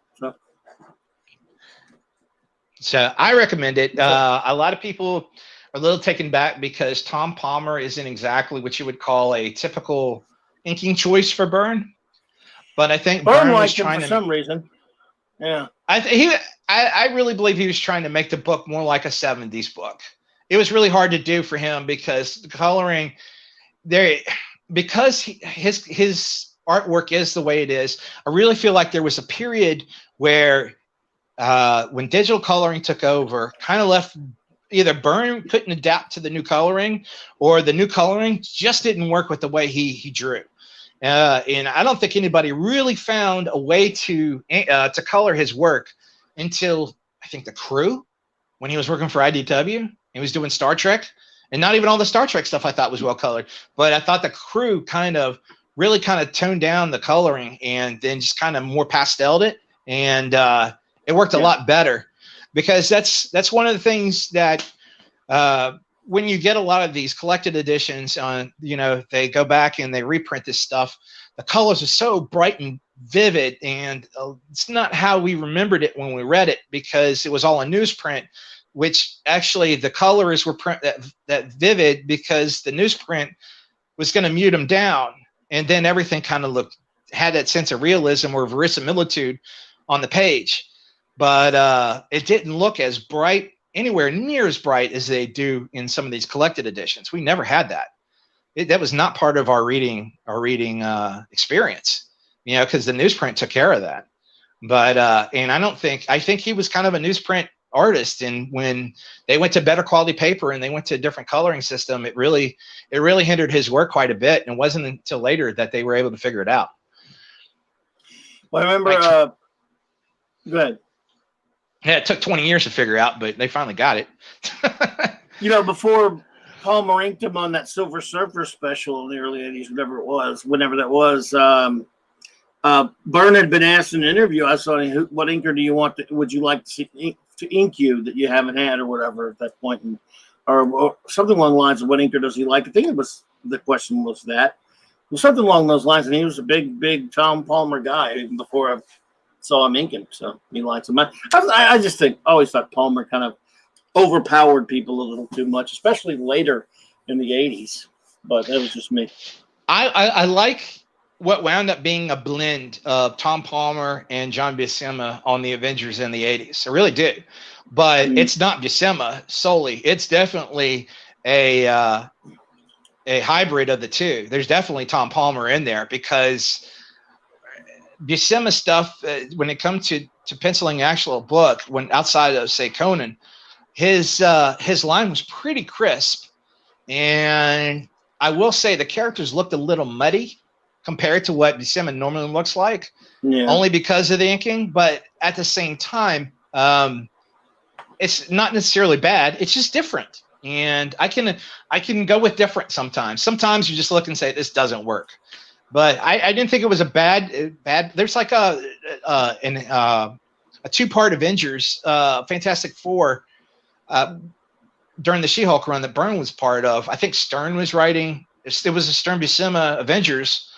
So I recommend it. A lot of people are a little taken back because Tom Palmer isn't exactly what you would call a typical inking choice for Byrne. But I think Byrne was trying for some reason. Yeah. I really believe he was trying to make the book more like a 70s book. It was really hard to do for him because the coloring there, because his artwork is the way it is. I really feel like there was a period where when digital coloring took over, kind of left either Byrne couldn't adapt to the new coloring, or the new coloring just didn't work with the way he drew. And I don't think anybody really found a way to color his work until I think the Crew, when he was working for IDW. He was doing Star Trek, and not even all the Star Trek stuff I thought was well colored, but I thought the Crew really toned down the coloring and then just kind of more pasteled it. And it worked a lot better, because that's one of the things that when you get a lot of these collected editions on, they go back and they reprint this stuff, the colors are so bright and vivid, and it's not how we remembered it when we read it, because it was all a newsprint, which actually the colors were that vivid because the newsprint was going to mute them down, and then everything kind of had that sense of realism or verisimilitude on the page, but it didn't look as bright, anywhere near as bright as they do in some of these collected editions. We never had that. That was not part of our reading experience, because the newsprint took care of that. But and I think he was kind of a newsprint artist, and when they went to better quality paper and they went to a different coloring system, it really hindered his work quite a bit, and it wasn't until later that they were able to figure it out. Well, I remember go ahead. Yeah, it took 20 years to figure out, but they finally got it. Before Palmer inked him on that Silver Surfer special in the early 80s, whenever that was, Byrne had been asked in an interview, I saw, what inker would you like to see to ink you that you haven't had or whatever at that point, or something along the lines of what inker does he like? I think the question was that. It was something along those lines, and he was a big Tom Palmer guy even before I saw him inking, so he likes him. I just always thought Palmer kind of overpowered people a little too much, especially later in the 80s, but that was just me. I like what wound up being a blend of Tom Palmer and John Buscema on the Avengers in the 80s. I really did. But it's not Buscema solely. It's definitely a hybrid of the two. There's definitely Tom Palmer in there, because Buscema stuff, when it comes to penciling actual book, when outside of, say, Conan, his line was pretty crisp. And I will say the characters looked a little muddy compared to what Buscema normally looks like, only because of the inking. But at the same time, it's not necessarily bad. It's just different. And I can go with different sometimes. Sometimes you just look and say, this doesn't work. But I didn't think it was a bad. There's like a two-part Avengers, Fantastic Four, during the She-Hulk run that Byrne was part of. I think Stern was writing. It was a Stern Buscema Avengers,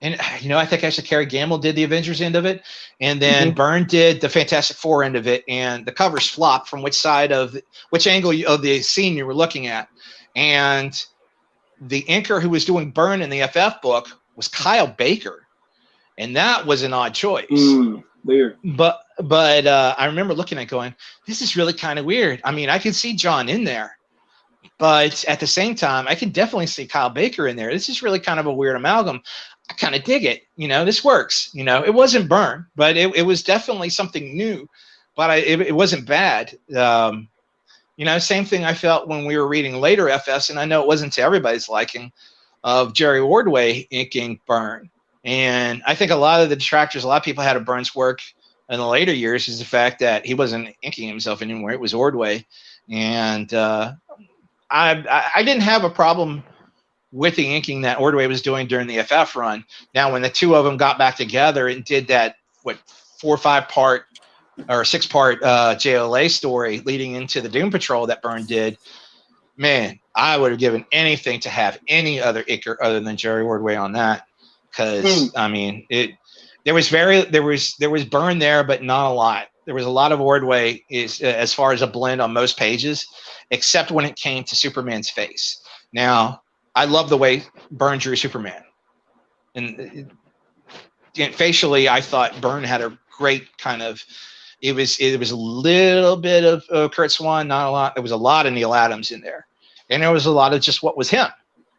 and I think actually Cary Gamble did the Avengers end of it, and then Byrne did the Fantastic Four end of it. And the covers flopped from which angle of the scene you were looking at, and the inker who was doing Byrne in the FF book was Kyle Baker, and that was an odd choice. Weird. But I remember looking at it going, this is really kind of weird. I mean, I can see John in there, but at the same time, I can definitely see Kyle Baker in there. This is really kind of a weird amalgam. I kind of dig it. This works. It wasn't Byrne, but it was definitely something new, but it wasn't bad. Same thing I felt when we were reading later FS, and I know it wasn't to everybody's liking, of Jerry Ordway inking Byrne. And I think a lot of the detractors, a lot of people had of Byrne's work in the later years, is the fact that he wasn't inking himself anymore. It was Ordway. And I didn't have a problem with the inking that Ordway was doing during the FF run. Now, when the two of them got back together and did that, 4 or 5 part or 6-part JLA story leading into the Doom Patrol that Byrne did, man, I would have given anything to have any other inker other than Jerry Ordway on that. Because I mean, there was Byrne there, but not a lot. There was a lot of Ordway as far as a blend on most pages, except when it came to Superman's face. Now, I love the way Byrne drew Superman, and facially, I thought Byrne had a great kind of. It was a little bit of Kurt Swan, not a lot. There was a lot of Neil Adams in there, and there was a lot of just what was him.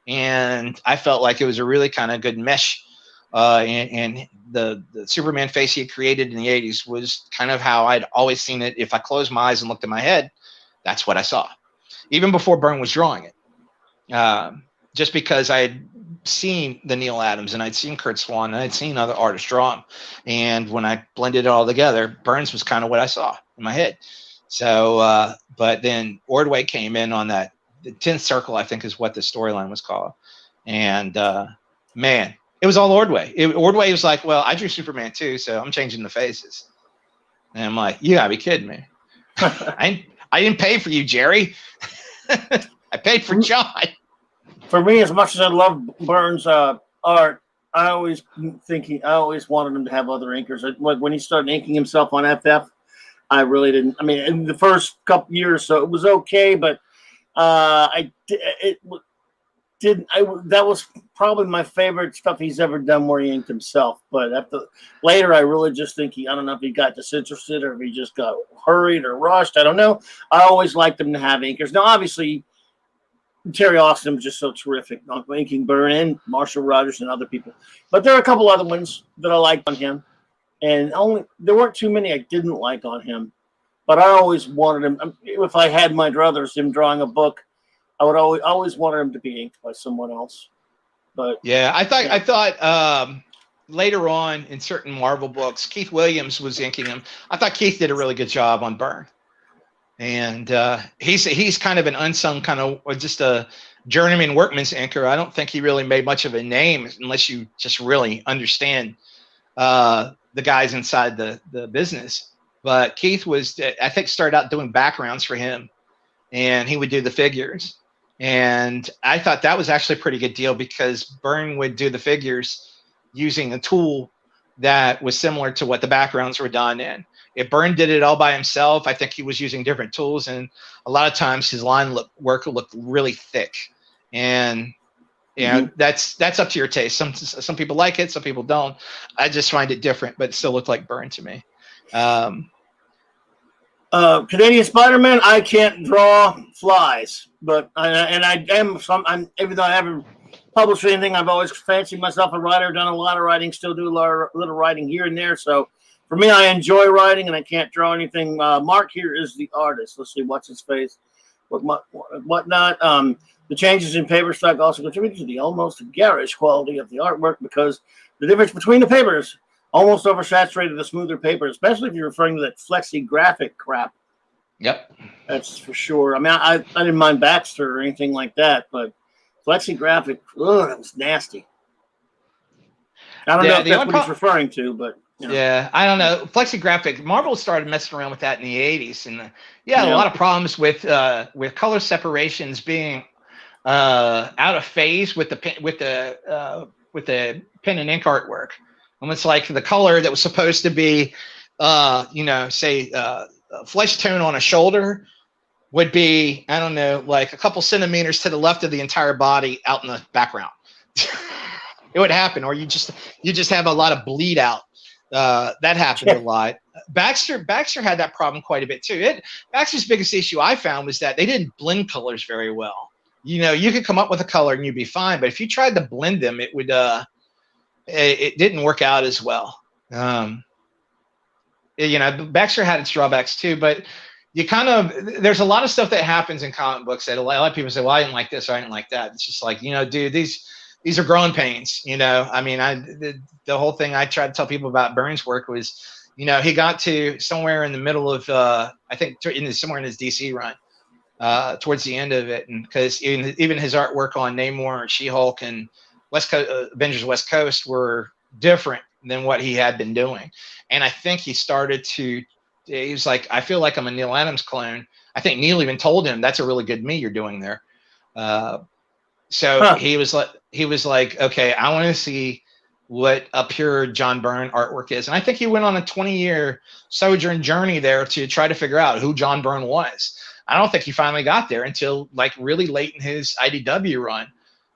And I felt like it was a really kind of good mesh. And the Superman face he had created in the 80s was kind of how I'd always seen it. If I closed my eyes and looked at my head, that's what I saw. Even before Byrne was drawing it. Just because I had seen the Neil Adams and I'd seen Kurt Swan and I'd seen other artists draw him. And when I blended it all together, Byrne's was kind of what I saw in my head. So, but then Ordway came in on that. The 10th Circle, I think, is what the storyline was called. And, man, it was all Ordway. Ordway was like, well, I drew Superman too, so I'm changing the faces. And I'm like, you gotta be kidding me. I didn't pay for you, Jerry. I paid for John. For me, as much as I love Byrne's art, I always wanted him to have other inkers. Like when he started inking himself on FF, I really didn't. I mean, in the first couple years, so it was okay, but that was probably my favorite stuff he's ever done where he inked himself. But later, I really just think I don't know if he got disinterested or if he just got hurried or rushed. I don't know. I always liked him to have inkers. Now, obviously, Terry Austin was just so terrific on inking Byrne and Marshall Rogers and other people. But there are a couple other ones that I liked on him. And there weren't too many I didn't like on him. But I always wanted him, if I had my druthers, him drawing a book, I would always wanted him to be inked by someone else. But yeah, I thought later on in certain Marvel books, Keith Williams was inking him. I thought Keith did a really good job on Byrne. And he's kind of an unsung kind of, or just a journeyman workman's inker. I don't think he really made much of a name unless you just really understand the guys inside the business. But Keith was, I think, started out doing backgrounds for him, and he would do the figures. And I thought that was actually a pretty good deal because Byrne would do the figures using a tool that was similar to what the backgrounds were done in. If Byrne did it all by himself, I think he was using different tools, and a lot of times his line work looked really thick. And you know, that's up to your taste. Some people like it, some people don't. I just find it different, but it still looked like Byrne to me. Canadian Spider-Man, I can't draw flies, but even though I haven't published anything, I've always fancied myself a writer, done a lot of writing, still do a little writing here and there. So for me, I enjoy writing, and I can't draw anything. Mark here is the artist. Let's see, what's his face, whatnot. The changes in paper stock also contribute to the almost garish quality of the artwork because the difference between the papers almost oversaturated the smoother paper, especially if you're referring to that flexi-graphic crap. Yep. That's for sure. I mean, I didn't mind Baxter or anything like that, but flexi-graphic, that was nasty. I don't know if that's what he's referring to, but... You know. Yeah, I don't know. Flexi-graphic, Marvel started messing around with that in the 80s, and a lot of problems with color separations being out of phase with the pen and ink artwork. Almost like the color that was supposed to be, flesh tone on a shoulder would be, I don't know, like a couple centimeters to the left of the entire body out in the background. It would happen, or you just have a lot of bleed out. That happened a lot. Baxter had that problem quite a bit too. Baxter's biggest issue I found was that they didn't blend colors very well. You know, you could come up with a color and you'd be fine, but if you tried to blend them, it would it didn't work out as well. Baxter had its drawbacks too, but there's a lot of stuff that happens in comic books that a lot of people say, well, I didn't like this or I didn't like that. It's just like, dude, these are growing pains. I mean, the whole thing I tried to tell people about Byrne's work was, he got to somewhere in the middle of, I think somewhere in his DC run, towards the end of it. And because even his artwork on Namor and She-Hulk and Avengers West Coast were different than what he had been doing. And I think he was like, I feel like I'm a Neil Adams clone. I think Neil even told him, that's a really good me you're doing there. He was like, okay, I want to see what a pure John Byrne artwork is. And I think he went on a 20-year sojourn journey there to try to figure out who John Byrne was. I don't think he finally got there until like really late in his IDW run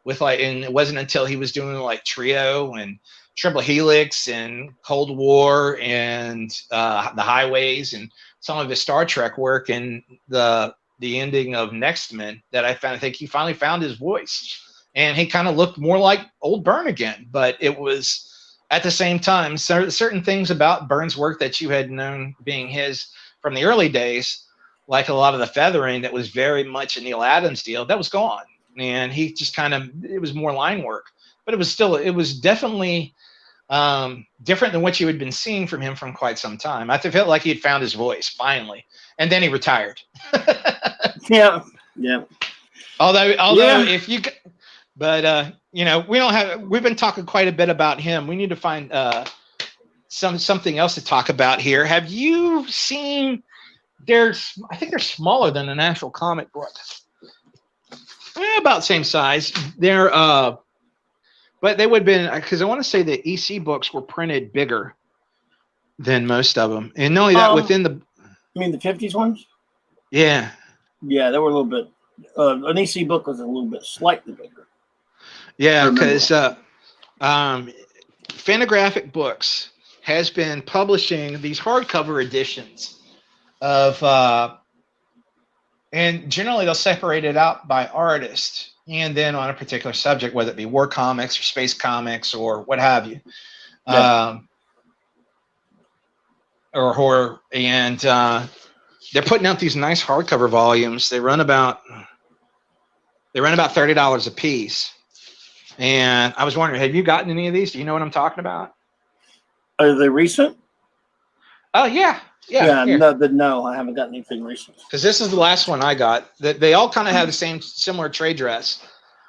and it wasn't until he was doing like Trio and Triple Helix and Cold War and the Highways and some of his Star Trek work and the ending of Next Men that I think he finally found his voice. And he kind of looked more like old Byrne again. But it was, at the same time, certain things about Byrne's work that you had known being his from the early days, like a lot of the feathering that was very much a Neil Adams deal, that was gone. And he just it was more line work. But it was definitely different than what you had been seeing from him from quite some time. I felt like he had found his voice, finally. And then he retired. Yeah. Although if you... But we've been talking quite a bit about him. We need to find something else to talk about here. Have you seen I think they're smaller than an actual comic book. About same size. They're but they would have been, because I want to say the EC books were printed bigger than most of them, and not only that, within the. You mean the 50s ones? Yeah. Yeah, they were a little bit. An EC book was a little bit slightly bigger. Yeah, because Fantagraphic Books has been publishing these hardcover editions of, and generally they'll separate it out by artist and then on a particular subject, whether it be war comics or space comics or what have you, Yeah. or horror. And they're putting out these nice hardcover volumes. They run about $30 a piece. And I was wondering, have you gotten any of these? Do you know what I'm talking about? Are they recent? Oh, yeah. No, I haven't gotten anything recent. Because this is the last one I got. They all kind of have the same similar trade dress,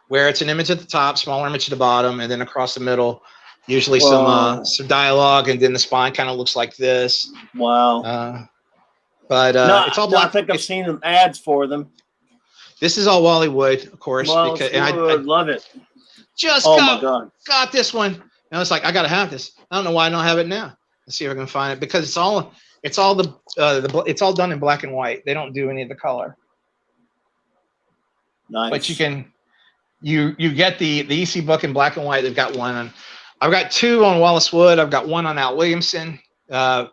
where it's an image at the top, smaller image at the bottom, and then across the middle, usually some dialogue, and then the spine kind of looks like this. Wow. It's all black. I think I've seen them ads for them. This is all Wally Wood, of course. Because I love it. My God. Got this one. And I was like, I gotta have this. I don't know why I don't have it now. Let's see if I can find it, because it's all done in black and white. They don't do any of the color. Nice. But you get the EC book in black and white. They've got one on. I've got two on Wallace Wood. I've got one on Al Williamson. The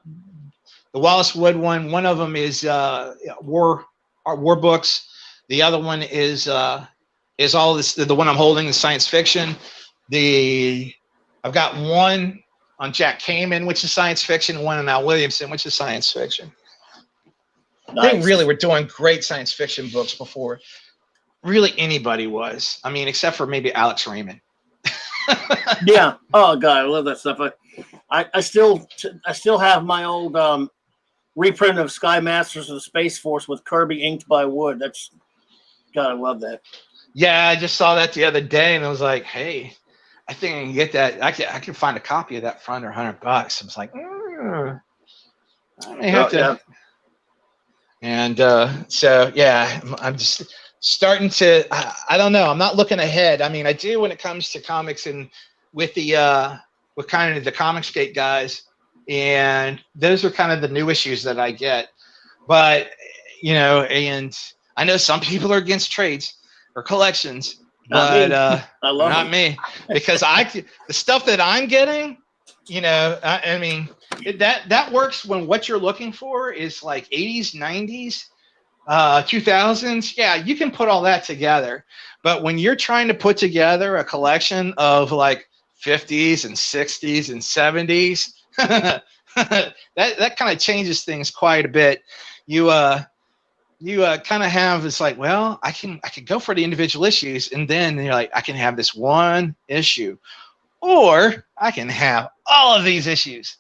Wallace Wood one of them is war books. The other one is all this. The one I'm holding is science fiction. I've got one on Jack Kamen, which is science fiction. One on Al Williamson, which is science fiction. Nice. They really were doing great science fiction books before really anybody was. I mean, except for maybe Alex Raymond. Yeah. Oh God, I love that stuff. I still have my old reprint of Sky Masters of the Space Force with Kirby inked by Wood. God, I love that. Yeah, I just saw that the other day, and I was like, hey, I think I can get that. I can find a copy of that for under $100. I was like, I may have to. Yeah. And so, yeah, I'm just starting to. I don't know. I'm not looking ahead. I mean, I do when it comes to comics and with kind of the Comicsgate guys, and those are kind of the new issues that I get. But and I know some people are against trades or collections. But not me, because the stuff that I'm getting, I mean, that works when what you're looking for is like 80s, 90s, 2000s. Yeah, you can put all that together. But when you're trying to put together a collection of like 50s and 60s and 70s, that kind of changes things quite a bit. You kind of have this like, well, I can go for the individual issues, and then you're like, I can have this one issue, or I can have all of these issues,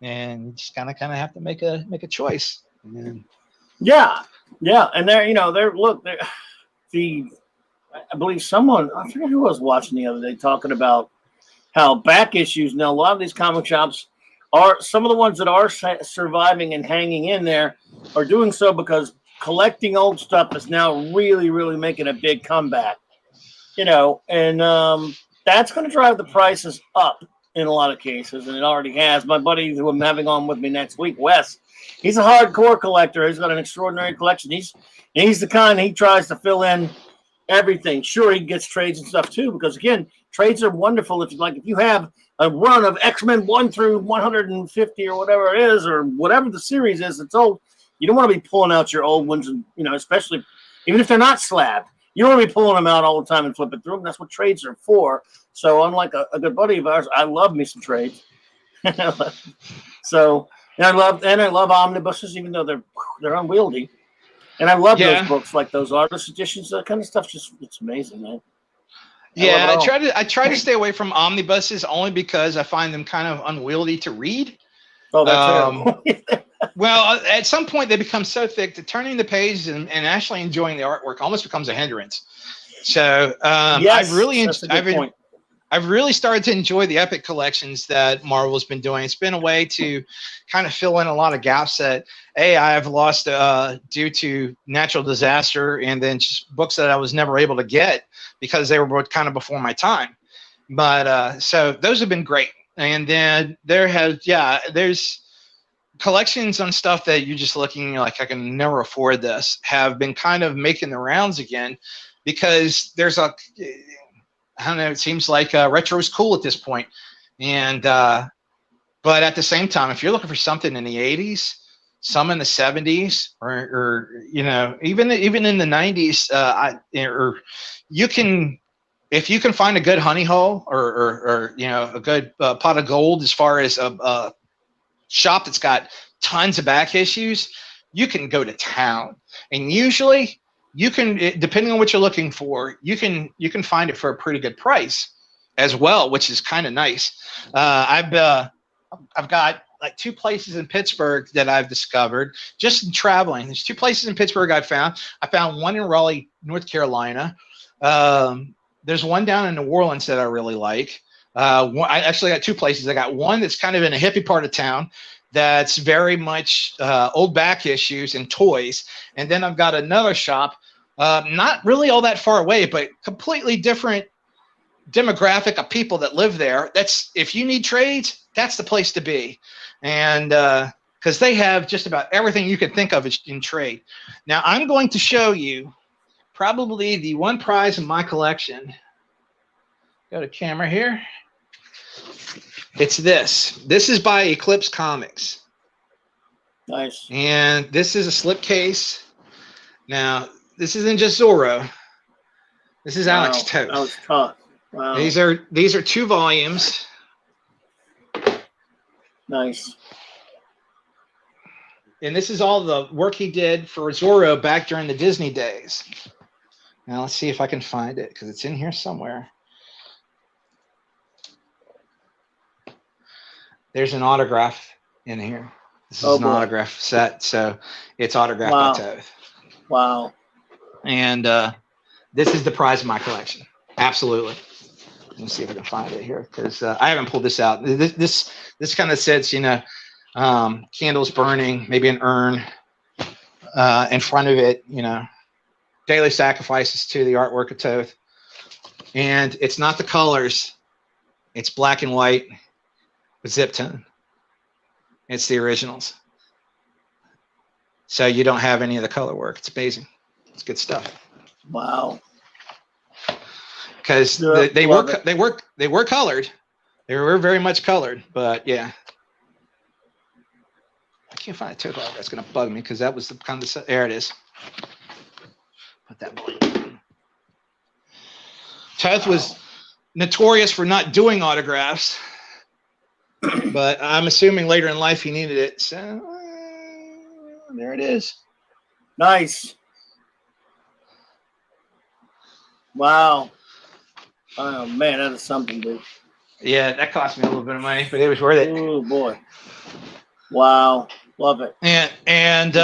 and you just kind of have to make a choice. And yeah, and I believe someone, I forget who I was watching the other day talking about how back issues. Now, a lot of these comic shops are, some of the ones that are surviving and hanging in there are doing so because collecting old stuff is now really, really making a big comeback, and that's going to drive the prices up in a lot of cases, and it already has. My buddy who I'm having on with me next week, Wes, he's a hardcore collector. He's got an extraordinary collection. He's the kind, he tries to fill in everything. Sure, he gets trades and stuff too, because again, trades are wonderful. If you have a run of X-Men 1 through 150 or whatever it is, or whatever the series is, it's old. You don't want to be pulling out your old ones, and especially even if they're not slabbed, you don't want to be pulling them out all the time and flipping through them. That's what trades are for. So, unlike a good buddy of ours, I love me some trades. So, and I love omnibuses, even though they're unwieldy. And I love those books, like those artist editions. That kind of stuff, it's amazing, man. I try to stay away from omnibuses only because I find them kind of unwieldy to read. Oh, that's well, at some point they become so thick that turning the pages and actually enjoying the artwork almost becomes a hindrance. So yes, I've I've really started to enjoy the Epic collections that Marvel's been doing. It's been a way to kind of fill in a lot of gaps that I've lost due to natural disaster, and then just books that I was never able to get because they were kind of before my time. But so those have been great. And then there's collections on stuff that you're just looking like, I can never afford this, have been kind of making the rounds again, because there's I don't know, it seems like retro is cool at this point. And but at the same time, if you're looking for something in the 80s, some in the 70s, or even in the 90s, or you can, if you can find a good honey hole, or a good pot of gold, as far as a shop that's got tons of back issues, you can go to town. And usually you can, depending on what you're looking for, you can find it for a pretty good price as well, which is kind of nice. I've got like 2 places in Pittsburgh that I've discovered just in traveling. There's 2 places in Pittsburgh I found. I found one in Raleigh, North Carolina. There's one down in New Orleans that I really like. I actually got 2 places. I got one that's kind of in a hippie part of town that's very much old back issues and toys. And then I've got another shop, not really all that far away, but completely different demographic of people that live there. That's, if you need trades, that's the place to be. And because they have just about everything you can think of in trade. Now I'm going to show you probably the one prize in my collection. Go to camera here. It's this. This is by Eclipse Comics. Nice. And this is a slipcase. Now, this isn't just Zorro. This is Alex Toth. That was tough. Wow. These are 2 volumes. Nice. And this is all the work he did for Zorro back during the Disney days. Now let's see if I can find it, because it's in here somewhere. There's an autograph in here. This is an autograph set, so it's autographed by Toth. Wow. And this is the prize of my collection. Absolutely. Let me see if I can find it here, because I haven't pulled this out. This kind of sits, candles burning, maybe an urn in front of it, daily sacrifices to the artwork of Toth. And it's not the colors. It's black and white with zip tone. It's the originals. So you don't have any of the color work. It's amazing. It's good stuff. Wow. Because they were colored. They were very much colored, but yeah. I can't find a Toth autograph. That's gonna bug me, because that was the kind of, there it is. Put that volume. Toth was notorious for not doing autographs, but I'm assuming later in life he needed it. So there it is. Nice. Wow. Oh man, that is something, dude. Yeah, that cost me a little bit of money, but it was worth it. Oh boy. Wow. Love it. And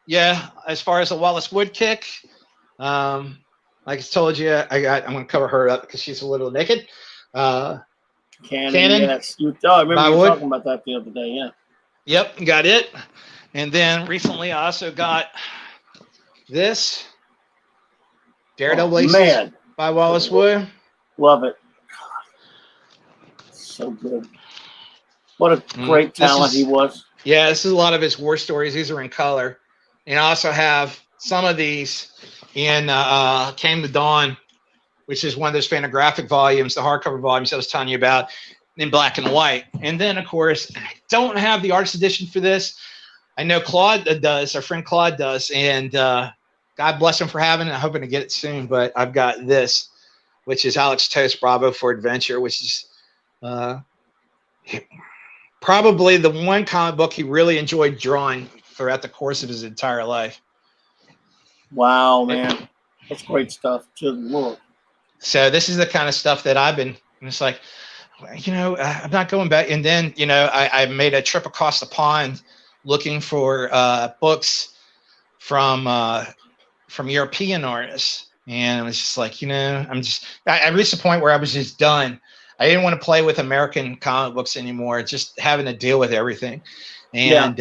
yeah, as far as the Wallace Wood kick, like I told you, I'm going to cover her up because she's a little naked. Cannon, yes. I remember you talking about that the other day, yeah. Yep, got it. And then recently I also got this Daredevil Aces by Wallace Wood. Love it. So good. What a great talent he was. Yeah, this is a lot of his war stories. These are in color. And I also have some of these in Came to Dawn, which is one of those Fantagraphic volumes, the hardcover volumes I was telling you about, in black and white. And then, of course, I don't have the artist edition for this. I know Claude does, our friend Claude does, and God bless him for having it. I'm hoping to get it soon, but I've got this, which is Alex Toth's Bravo for Adventure, which is probably the one comic book he really enjoyed drawing throughout the course of his entire life. Wow, man. That's great stuff. Good Lord. So this is the kind of stuff that I've been, it's like, I'm not going back. And then, I made a trip across the pond looking for books from European artists. And it was just like, I reached the point where I was just done. I didn't want to play with American comic books anymore, just having to deal with everything. And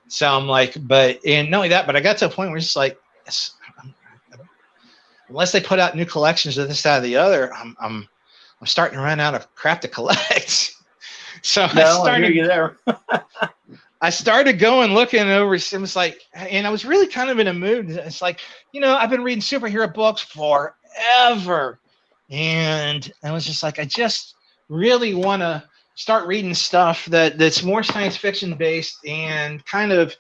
so I'm like, and not only that, but I got to a point where it's just like, unless they put out new collections of this, that, or the other, I'm starting to run out of crap to collect. So I hear you there. I started going looking over. It was like, and I was really kind of in a mood. It's like, I've been reading superhero books forever, and I was just like, I just really want to start reading stuff that's more science fiction based and kind of.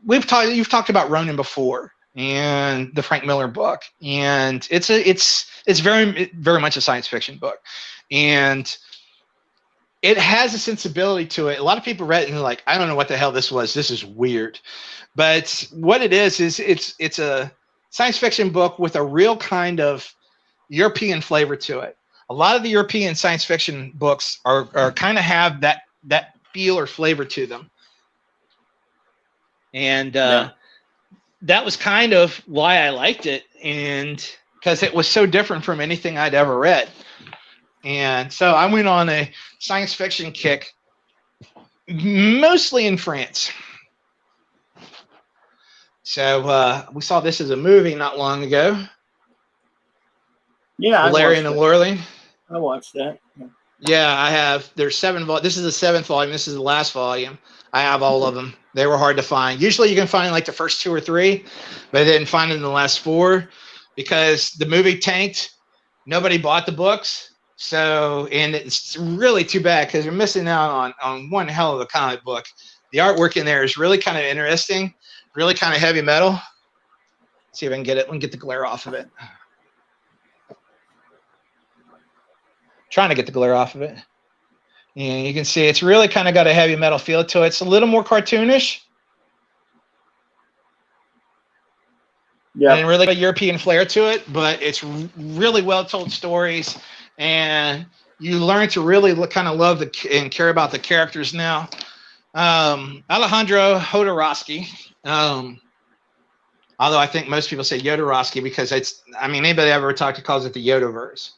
You've talked about Ronin before and the Frank Miller book, and it's very, very much a science fiction book, and it has a sensibility to it. A lot of people read it and they're like, I don't know what the hell this was. This is weird. But what it is it's a science fiction book with a real kind of European flavor to it. A lot of the European science fiction books are kind of have that feel or flavor to them. And that was kind of why I liked it, and because it was so different from anything I'd ever read. And so I went on a science fiction kick, mostly in France. So we saw this as a movie not long ago. Yeah, Clobberin and Lurling. I watched that. Yeah, I have. There's 7 volumes. This is the 7th volume. This is the last volume. I have all of them. They were hard to find. Usually you can find like the first 2 or 3, but I didn't find them in the last 4 because the movie tanked. Nobody bought the books. So, and it's really too bad because you're missing out on one hell of a comic book. The artwork in there is really kind of interesting, really kind of heavy metal. Let's see if I can get it. Let me get the glare off of it. Trying to get the glare off of it. And you can see it's really kind of got a heavy metal feel to it. It's a little more cartoonish. Yeah. And really a European flair to it, but it's really well told stories. And you learn to really kind of love and care about the characters now. Alejandro Jodorowsky, although I think most people say Jodorowsky because anybody ever talked to calls it the Yodaverse.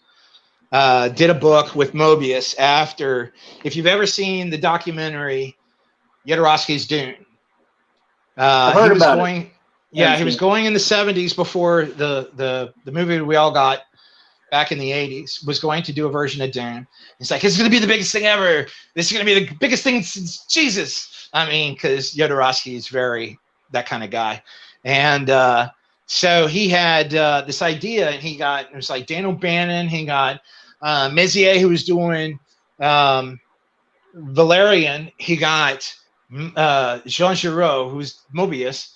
Did a book with Mobius after, if you've ever seen the documentary Jodorowsky's Dune. I heard about it. Yeah, he was going in the 70s before the movie we all got back in the 80s, was going to do a version of Dune. He's like, it's going to be the biggest thing ever. This is going to be the biggest thing since Jesus. Because Jodorowsky is very that kind of guy. And so he had this idea, and it was like Dan O'Bannon. He got Mézières, who was doing Valerian. He got Jean Giraud, who's Mobius,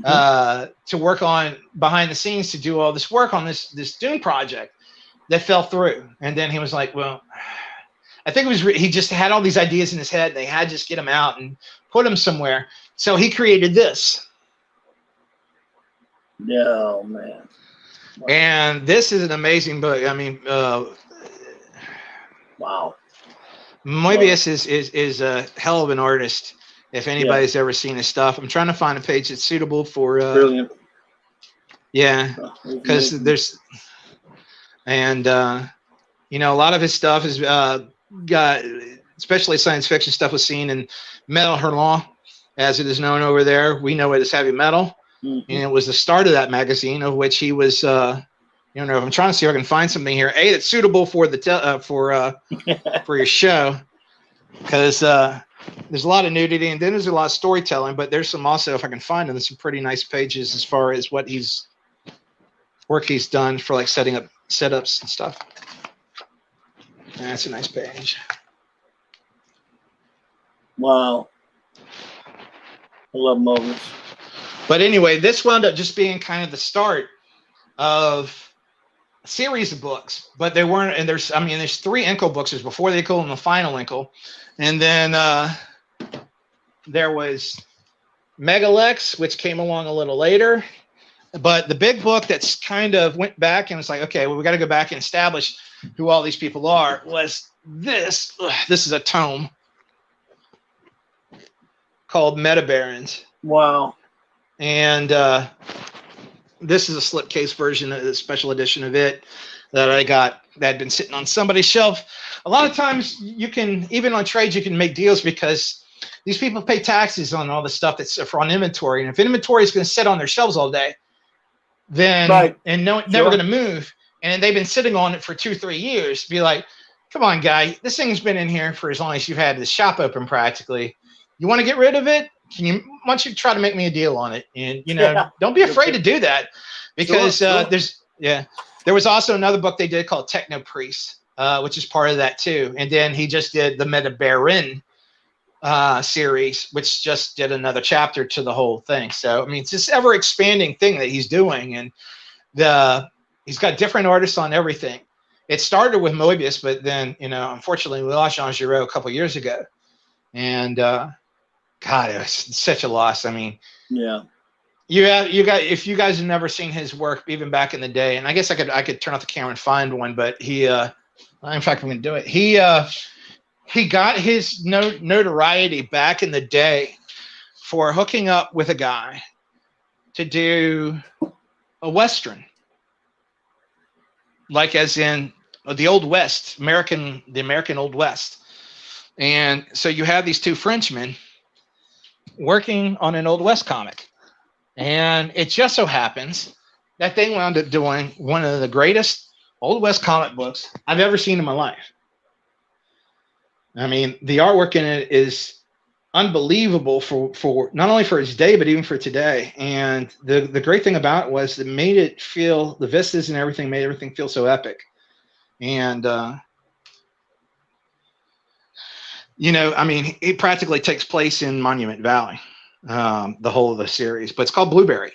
to work on behind the scenes to do all this work on this Dune project that fell through. And then he was like, well, I think it was he just had all these ideas in his head. They had to just get them out and put them somewhere. So he created this. Oh, man. Wow. And this is an amazing book. Wow. Mobius is a hell of an artist. If anybody's ever seen his stuff, I'm trying to find a page that's suitable for. Brilliant. Yeah, because there's, and a lot of his stuff is got, especially science fiction stuff, was seen in Metal Hurlant, as it is known over there. We know it as heavy metal, and it was the start of that magazine, of which he was. I'm trying to see if I can find something here. That's suitable for the for your show, because there's a lot of nudity, and then there's a lot of storytelling. But there's some also, if I can find them, there's some pretty nice pages as far as what work he's done for like setups and stuff. That's a nice page. Wow. I love Mobius. But anyway, this wound up just being kind of the start of a series of books, but they weren't. And there's 3 Inkle books. There's before the Inkle and the final Inkle, and then there was Megalex, which came along a little later. But the big book that's kind of went back and was like, okay, well, we got to go back and establish who all these people are, was this. This is a tome called Metabarons. Wow. And This is a slipcase version of the special edition of it that I got that had been sitting on somebody's shelf. A lot of times you can, even on trades, you can make deals because these people pay taxes on all the stuff that's for on inventory. And if inventory is going to sit on their shelves all day, then never going to move, and they've been sitting on it for 2-3 years, be like, come on, guy, this thing's been in here for as long as you've had the shop open practically. You want to get rid of it? Why don't you try to make me a deal on it? And, don't be afraid to do that, because there was also another book they did called Techno Priest, which is part of that too. And then he just did the Clobberin series, which just did another chapter to the whole thing. So, I mean, it's this ever expanding thing that he's doing. And he's got different artists on everything. It started with Moebius, but then, unfortunately we lost Jean Giraud a couple years ago. And, God, it was such a loss. I mean, yeah. If you guys have never seen his work, even back in the day, and I guess I could turn off the camera and find one, but in fact, I'm going to do it. He got his notoriety back in the day for hooking up with a guy to do a Western, like as in the Old West, the American Old West. And so you have these two Frenchmen working on an Old West comic. And it just so happens that they wound up doing one of the greatest Old West comic books I've ever seen in my life. I mean, the artwork in it is unbelievable for not only for its day, but even for today. And the great thing about it was it made it feel, the vistas and everything made everything feel so epic. And, I mean, it practically takes place in Monument Valley, the whole of the series, but it's called Blueberry.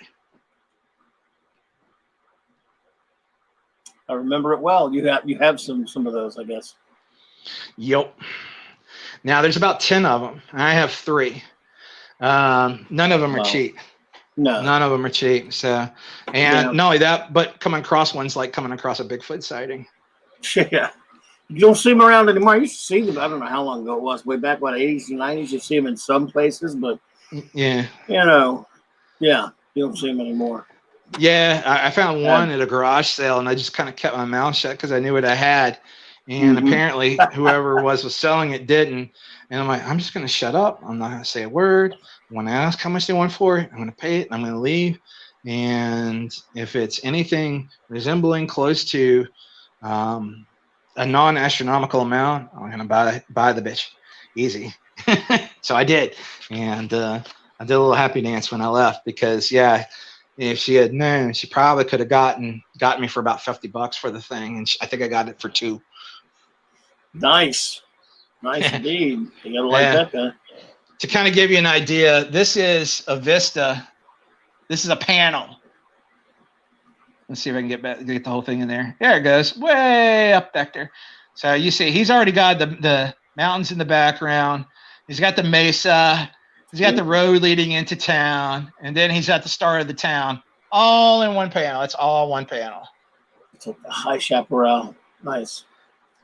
I remember it well. You have some of those, I guess. Yep. Now there's about 10 of them. I have 3. None of them are cheap. No, none of them are cheap. So, and not only that, but coming across one's like coming across a Bigfoot sighting. Yeah. You don't see them around anymore. I used to see them. I don't know how long ago it was. Way back, 80s and 90s. You see them in some places, but yeah, you don't see them anymore. Yeah, I found one at a garage sale, and I just kind of kept my mouth shut because I knew what I had. And apparently, whoever was selling it didn't. And I'm like, I'm just going to shut up. I'm not going to say a word. When I ask how much they want for it, I'm going to pay it, and I'm going to leave. And if it's anything resembling close to a non-astronomical amount, I'm going to buy the bitch. Easy. So I did. And I did a little happy dance when I left because, if she had known, she probably could have gotten me for about $50 for the thing. And I think I got it for $2. Nice indeed. You gotta like that guy. To kind of give you an idea, this is a vista. This is a panel. Let's see if I can get the whole thing in there. There it goes, way up back there. So you see, he's already got the mountains in the background. He's got the mesa. He's got the road leading into town, and then he's at the start of the town, all in one panel. It's all one panel. It's like the high chaparral. Nice.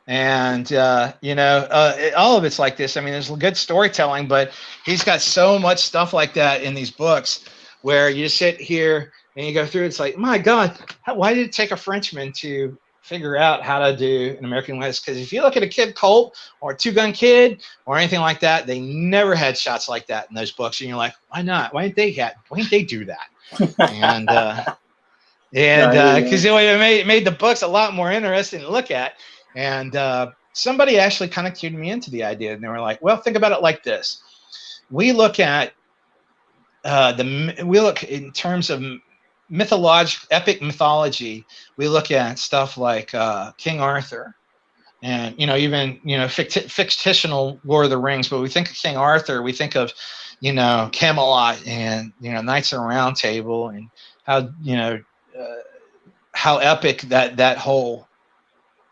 And, all of it's like this. I mean, there's good storytelling, but he's got so much stuff like that in these books where you sit here and you go through. It's like, my God, why did it take a Frenchman to figure out how to do an American West? Because if you look at a Kid Colt or a Two Gun Kid or anything like that, they never had shots like that in those books. And you're like, why not? Why didn't they do that? And because it made the books a lot more interesting to look at. And somebody actually kind of cued me into the idea, and they were like, well, think about it like this. We look at in terms of epic mythology. We look at stuff like King Arthur, and even fictional Lord of the Rings. But we think of King Arthur, we think of Camelot and Knights of the Round Table, and how epic that whole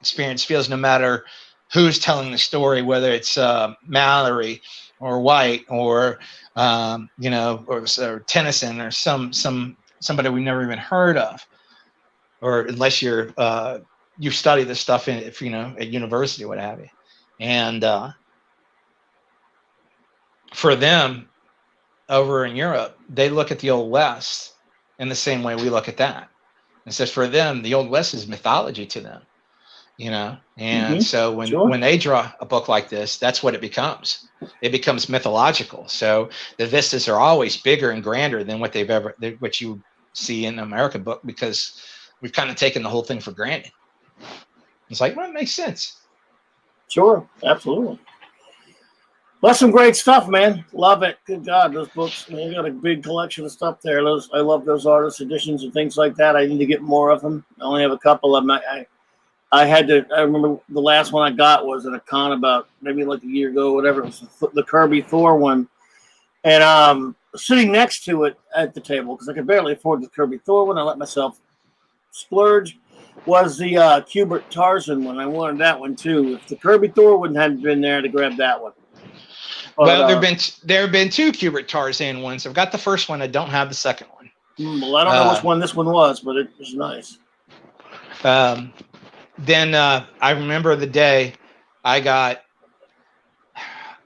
experience feels, no matter who's telling the story, whether it's Mallory or White or or Tennyson or somebody we've never even heard of, or unless you've studied this stuff at university or what have you. And for them over in Europe, they look at the Old West in the same way we look at that. It says for them, the Old West is mythology to them, you know. And so when they draw a book like this, that's what it becomes. It becomes mythological. So the vistas are always bigger and grander than what what you see in an American book, because we've kind of taken the whole thing for granted. It's like, well, it makes sense. Sure, absolutely. That's some great stuff, man. Love it. Good God, those books. Man, you got a big collection of stuff there. I love those artist editions and things like that. I need to get more of them. I only have a couple of them. I remember the last one I got was at a con about maybe like a year ago, whatever. It was the Kirby Thor one. And sitting next to it at the table, because I could barely afford the Kirby Thor one, I let myself splurge, was the Kubert Tarzan one. I wanted that one too. If the Kirby Thor wouldn't have been there to grab that one. But, well, there have been two Kubert Tarzan ones. I've got the first one. I don't have the second one. Well, I don't know which one this one was, but it was nice. Then I remember the day I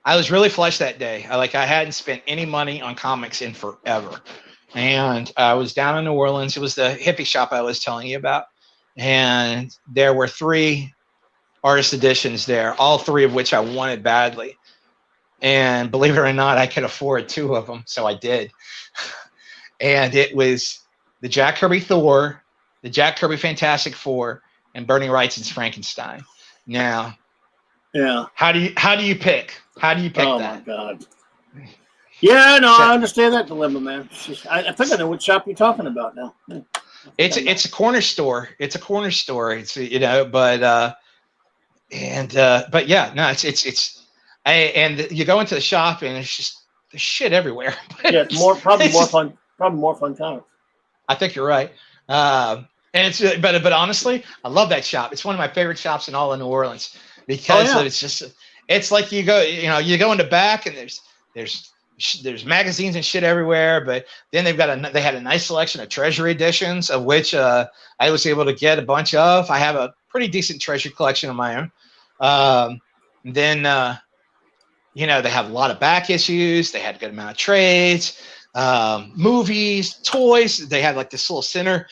was really flush that day. I hadn't spent any money on comics in forever. And I was down in New Orleans. It was the hippie shop I was telling you about. And there were 3 artist editions there, all 3 of which I wanted badly. And believe it or not, I could afford 2 of them, so I did. And it was the Jack Kirby Thor, the Jack Kirby Fantastic Four, and Bernie Wrightson's Frankenstein. Now, yeah, how do you pick? How do you pick that? Oh my God! Yeah, no, I understand that dilemma, man. I think I know what shop you're talking about now. It's a corner store. It's a corner store. It's but yeah, no, it's. And you go into the shop and it's just there's shit everywhere. Yeah, probably more fun comics. I think you're right. And it's but honestly, I love that shop. It's one of my favorite shops in all of New Orleans because it's like you go in the back and there's magazines and shit everywhere. But then they had a nice selection of treasury editions, of which I was able to get a bunch of. I have a pretty decent treasury collection of my own. Then. They have a lot of back issues. They had a good amount of trades, movies, toys. They had like this little center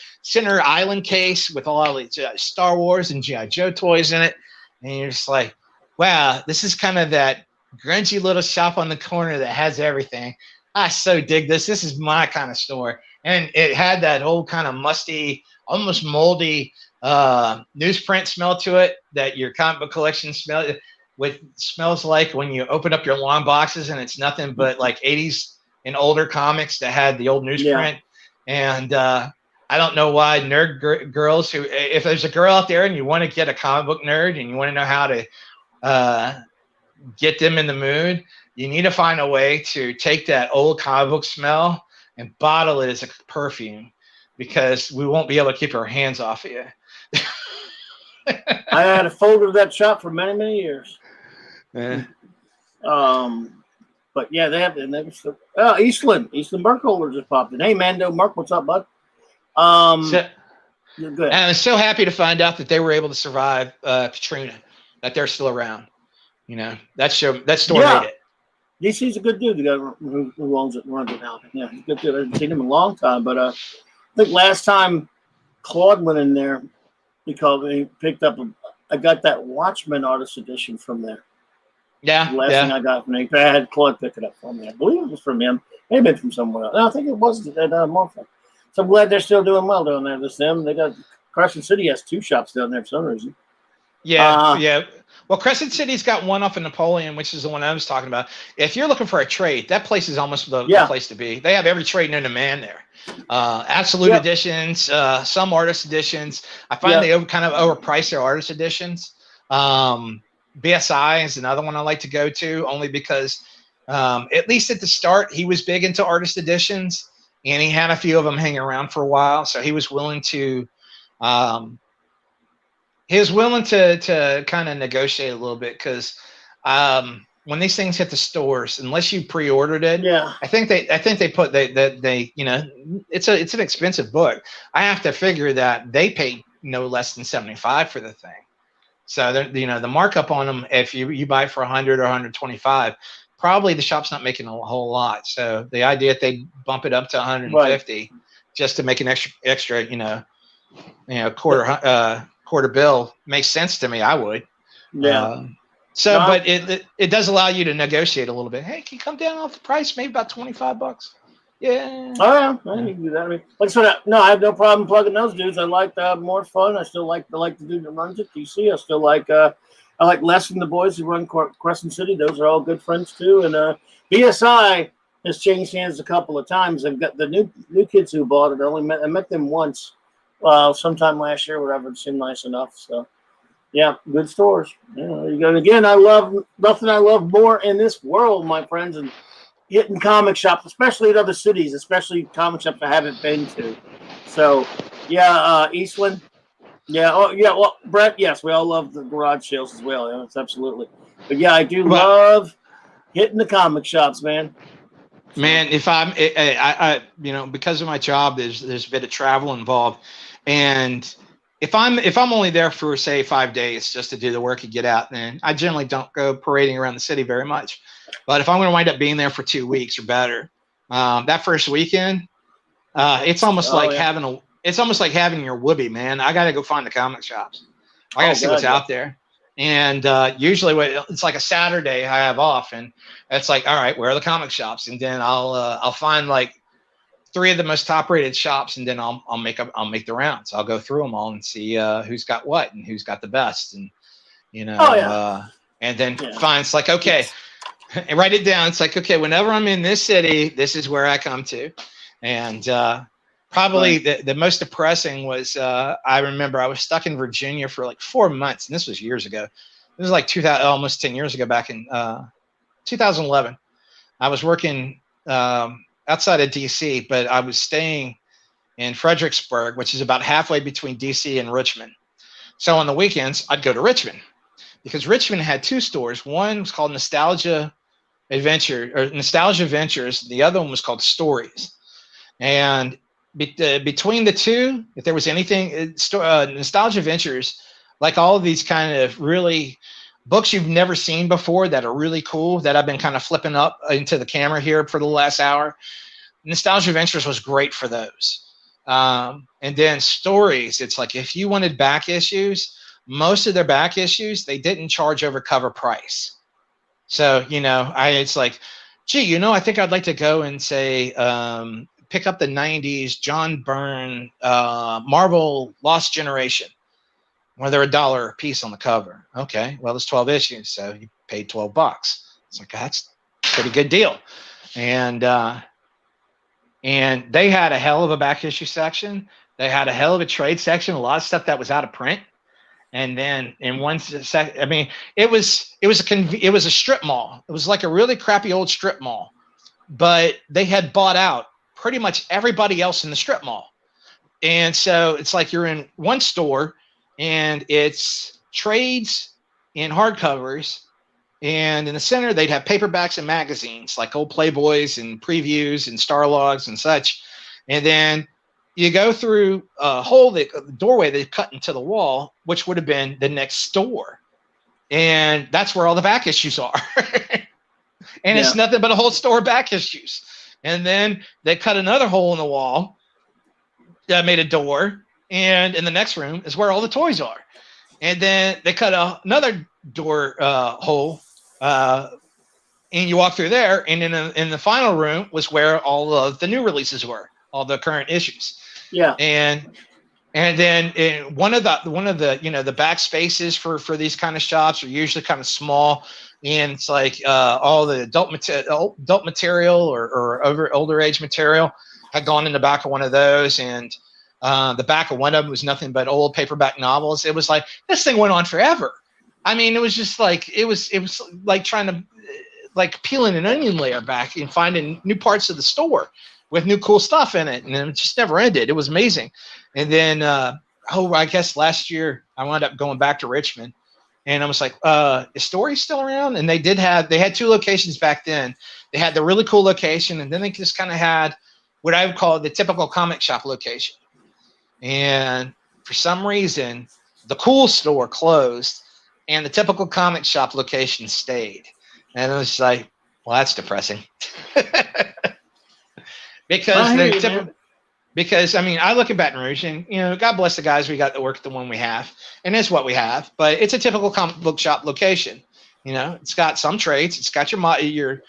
island case with all these Star Wars and G.I. Joe toys in it. And you're just like, wow, this is kind of that grungy little shop on the corner that has everything. I so dig this. This is my kind of store. And it had that old kind of musty, almost moldy newsprint smell to it that your comic book collection smells like when you open up your long boxes and it's nothing but like 80s and older comics that had the old newsprint. Yeah. And I don't know why girls who, if there's a girl out there and you want to get a comic book nerd and you want to know how to get them in the mood, you need to find a way to take that old comic book smell and bottle it as a perfume, because we won't be able to keep our hands off of you. I had a folder of that shop for many, many years. Yeah. But yeah, they have Eastland Burkholder just popped in. Hey, Mando, Mark, what's up, bud? You're good. And I'm so happy to find out that they were able to survive Katrina, that they're still around. That store made it. DC's a good dude. The guy who owns it and runs it now. Yeah, he's a good dude. I haven't seen him in a long time, but I think last time Claude went in there, he picked up I got that Watchmen artist edition from there. Yeah. The last thing I got from him. I had Claude pick it up for me. I believe it was from him. Maybe it's from somewhere else. No, I think it was at Morphin. So I'm glad they're still doing well down there. They got Crescent City has 2 shops down there for some reason. Yeah. Well, Crescent City's got one off in Napoleon, which is the one I was talking about. If you're looking for a trade, that place is almost the place to be. They have every trade known to man there. Absolute editions, some artist editions. I find they kind of overprice their artist editions. BSI is another one I like to go to, only because at least at the start he was big into artist editions, and he had a few of them hanging around for a while, so he was willing to kind of negotiate a little bit, because when these things hit the stores, unless you pre-ordered it, I think they put it's an expensive book. I have to figure that they paid no less than $75 for the thing. So the markup on them, if you buy it for $100 or $125, probably the shop's not making a whole lot. So the idea that they bump it up to $150 just to make an extra, quarter bill makes sense to me. I would. Yeah. But it does allow you to negotiate a little bit. Hey, can you come down off the price? Maybe about $25. Yeah. Oh yeah, you can do that. I mean, like so. No, I have no problem plugging those dudes. I like more fun. I still like the dude that runs it. DC. I still like. I like Les and the boys who run Crescent City. Those are all good friends too. And BSI has changed hands a couple of times. I've got the new kids who bought it. I met them once, sometime last year. Whatever. It seemed nice enough. So. Yeah, good stores. Yeah, you go. Again, I love nothing. I love more in this world, my friends, and hitting comic shops, especially in other cities, especially comic shops I haven't been to. So, yeah, Eastland. Yeah, oh yeah. Well, Brett. Yes, we all love the garage sales as well. Yeah, it's absolutely. But yeah, I do love hitting the comic shops, man. Man, if I because of my job, there's a bit of travel involved, and if I'm only there for, say, 5 days just to do the work and get out, then I generally don't go parading around the city very much. But if I'm going to wind up being there for 2 weeks or better, that first weekend, it's almost like having your whoopee, man. I got to go find the comic shops. I got to see what's out there. And usually it's like a Saturday I have off, and it's like, all right, where are the comic shops? And then I'll find like 3 of the most top-rated shops, and then I'll make the rounds. I'll go through them all and see who's got what and who's got the best, and and then find. It's like, okay, and write it down. It's like, okay, whenever I'm in this city, this is where I come to, and probably the most depressing was I remember I was stuck in Virginia for like 4 months, and this was years ago. This was like almost 10 years ago, back in 2011. I was working. Outside of DC, but I was staying in Fredericksburg, which is about halfway between DC and Richmond. So on the weekends, I'd go to Richmond because Richmond had 2 stores. One was called Nostalgia Ventures. The other one was called Stories. And between the two, if there was anything, Nostalgia Ventures, like all of these kind of really books you've never seen before that are really cool, that I've been kind of flipping up into the camera here for the last hour. Nostalgia Ventures was great for those. And then Stories, it's like if you wanted back issues, most of their back issues, they didn't charge over cover price. So, it's like, gee, I think I'd like to go and say, pick up the 90s John Byrne Marvel Lost Generation. Well, they're $1 a piece on the cover. Okay, well, there's 12 issues, so you paid $12. It's like, that's a pretty good deal. And they had a hell of a back issue section. They had a hell of a trade section, a lot of stuff that was out of print. And then in one sec, I mean, it was a strip mall. It was like a really crappy old strip mall, but they had bought out pretty much everybody else in the strip mall. And so it's like you're in one store, and it's trades and hardcovers, and in the center they'd have paperbacks and magazines like old Playboys and previews and Starlogs and such. And then you go through a hole, the doorway they cut into the wall, which would have been the next store, and that's where all the back issues are. And it's nothing but a whole store of back issues. And then they cut another hole in the wall that made a door, and in the next room is where all the toys are. And then they cut another door hole, and you walk through there, and in the final room was where all of the new releases were, all the current issues. Yeah. And then one of the the back spaces for these kind of shops are usually kind of small, and it's like all the adult material or older age material had gone in the back of one of those, and the back of one of them was nothing but old paperback novels. It was like, this thing went on forever. I mean, it was just like, it was like trying to like peeling an onion layer back and finding new parts of the store with new cool stuff in it. And it just never ended. It was amazing. And then, I guess last year I wound up going back to Richmond, and I was like, is Story still around? And they had 2 locations back then. They had the really cool location, and then they just kind of had what I would call the typical comic shop location. And for some reason, the cool store closed and the typical comic shop location stayed. And it was like, well, that's depressing. Because Because I mean, I look at Baton Rouge, and God bless the guys we got that work at the one we have, and it's what we have. But it's a typical comic book shop location. It's got some trades, it's got your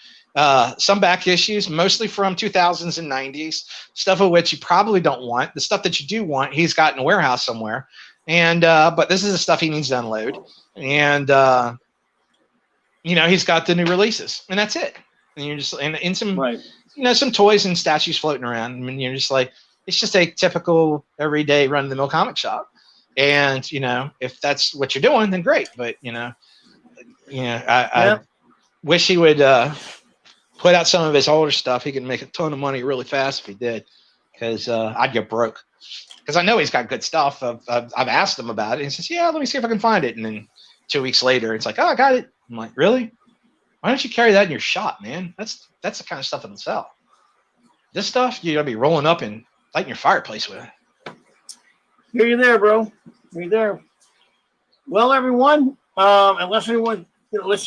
some back issues, mostly from 2000s and 90s, stuff of which you probably don't want. The stuff that you do want, he's got in a warehouse somewhere, and but this is the stuff he needs to unload, and he's got the new releases, and that's it. And you're just in some right. Some toys and statues floating around. I mean, you're just like, it's just a typical everyday run of the mill comic shop. And, if that's what you're doing, then great. But, I wish he would put out some of his older stuff. He could make a ton of money really fast if he did, because I'd get broke. Because I know he's got good stuff. I've asked him about it. He says, yeah, let me see if I can find it. And then 2 weeks later, it's like, oh, I got it. I'm like, really? Why don't you carry that in your shop, man? That's the kind of stuff that'll sell. This stuff, you're going to be rolling up and lighting your fireplace with. Here you there, bro. You're there. Well, everyone, unless you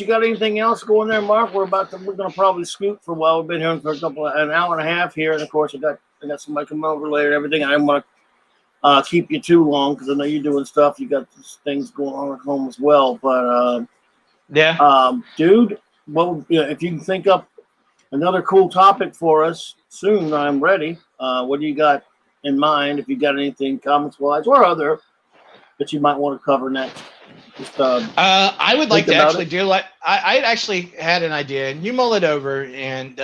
got anything else going there, Mark, we're going to probably scoot for a while. We've been here for an hour and a half here, and of course, I got somebody coming over later and everything. I don't want to keep you too long because I know you're doing stuff. You got things going on at home as well, but dude, well, if you can think up another cool topic for us soon, I'm ready. What do you got in mind? If you got anything comics wise or other that you might want to cover next? Just, I would like to actually do I actually had an idea, and you mull it over, and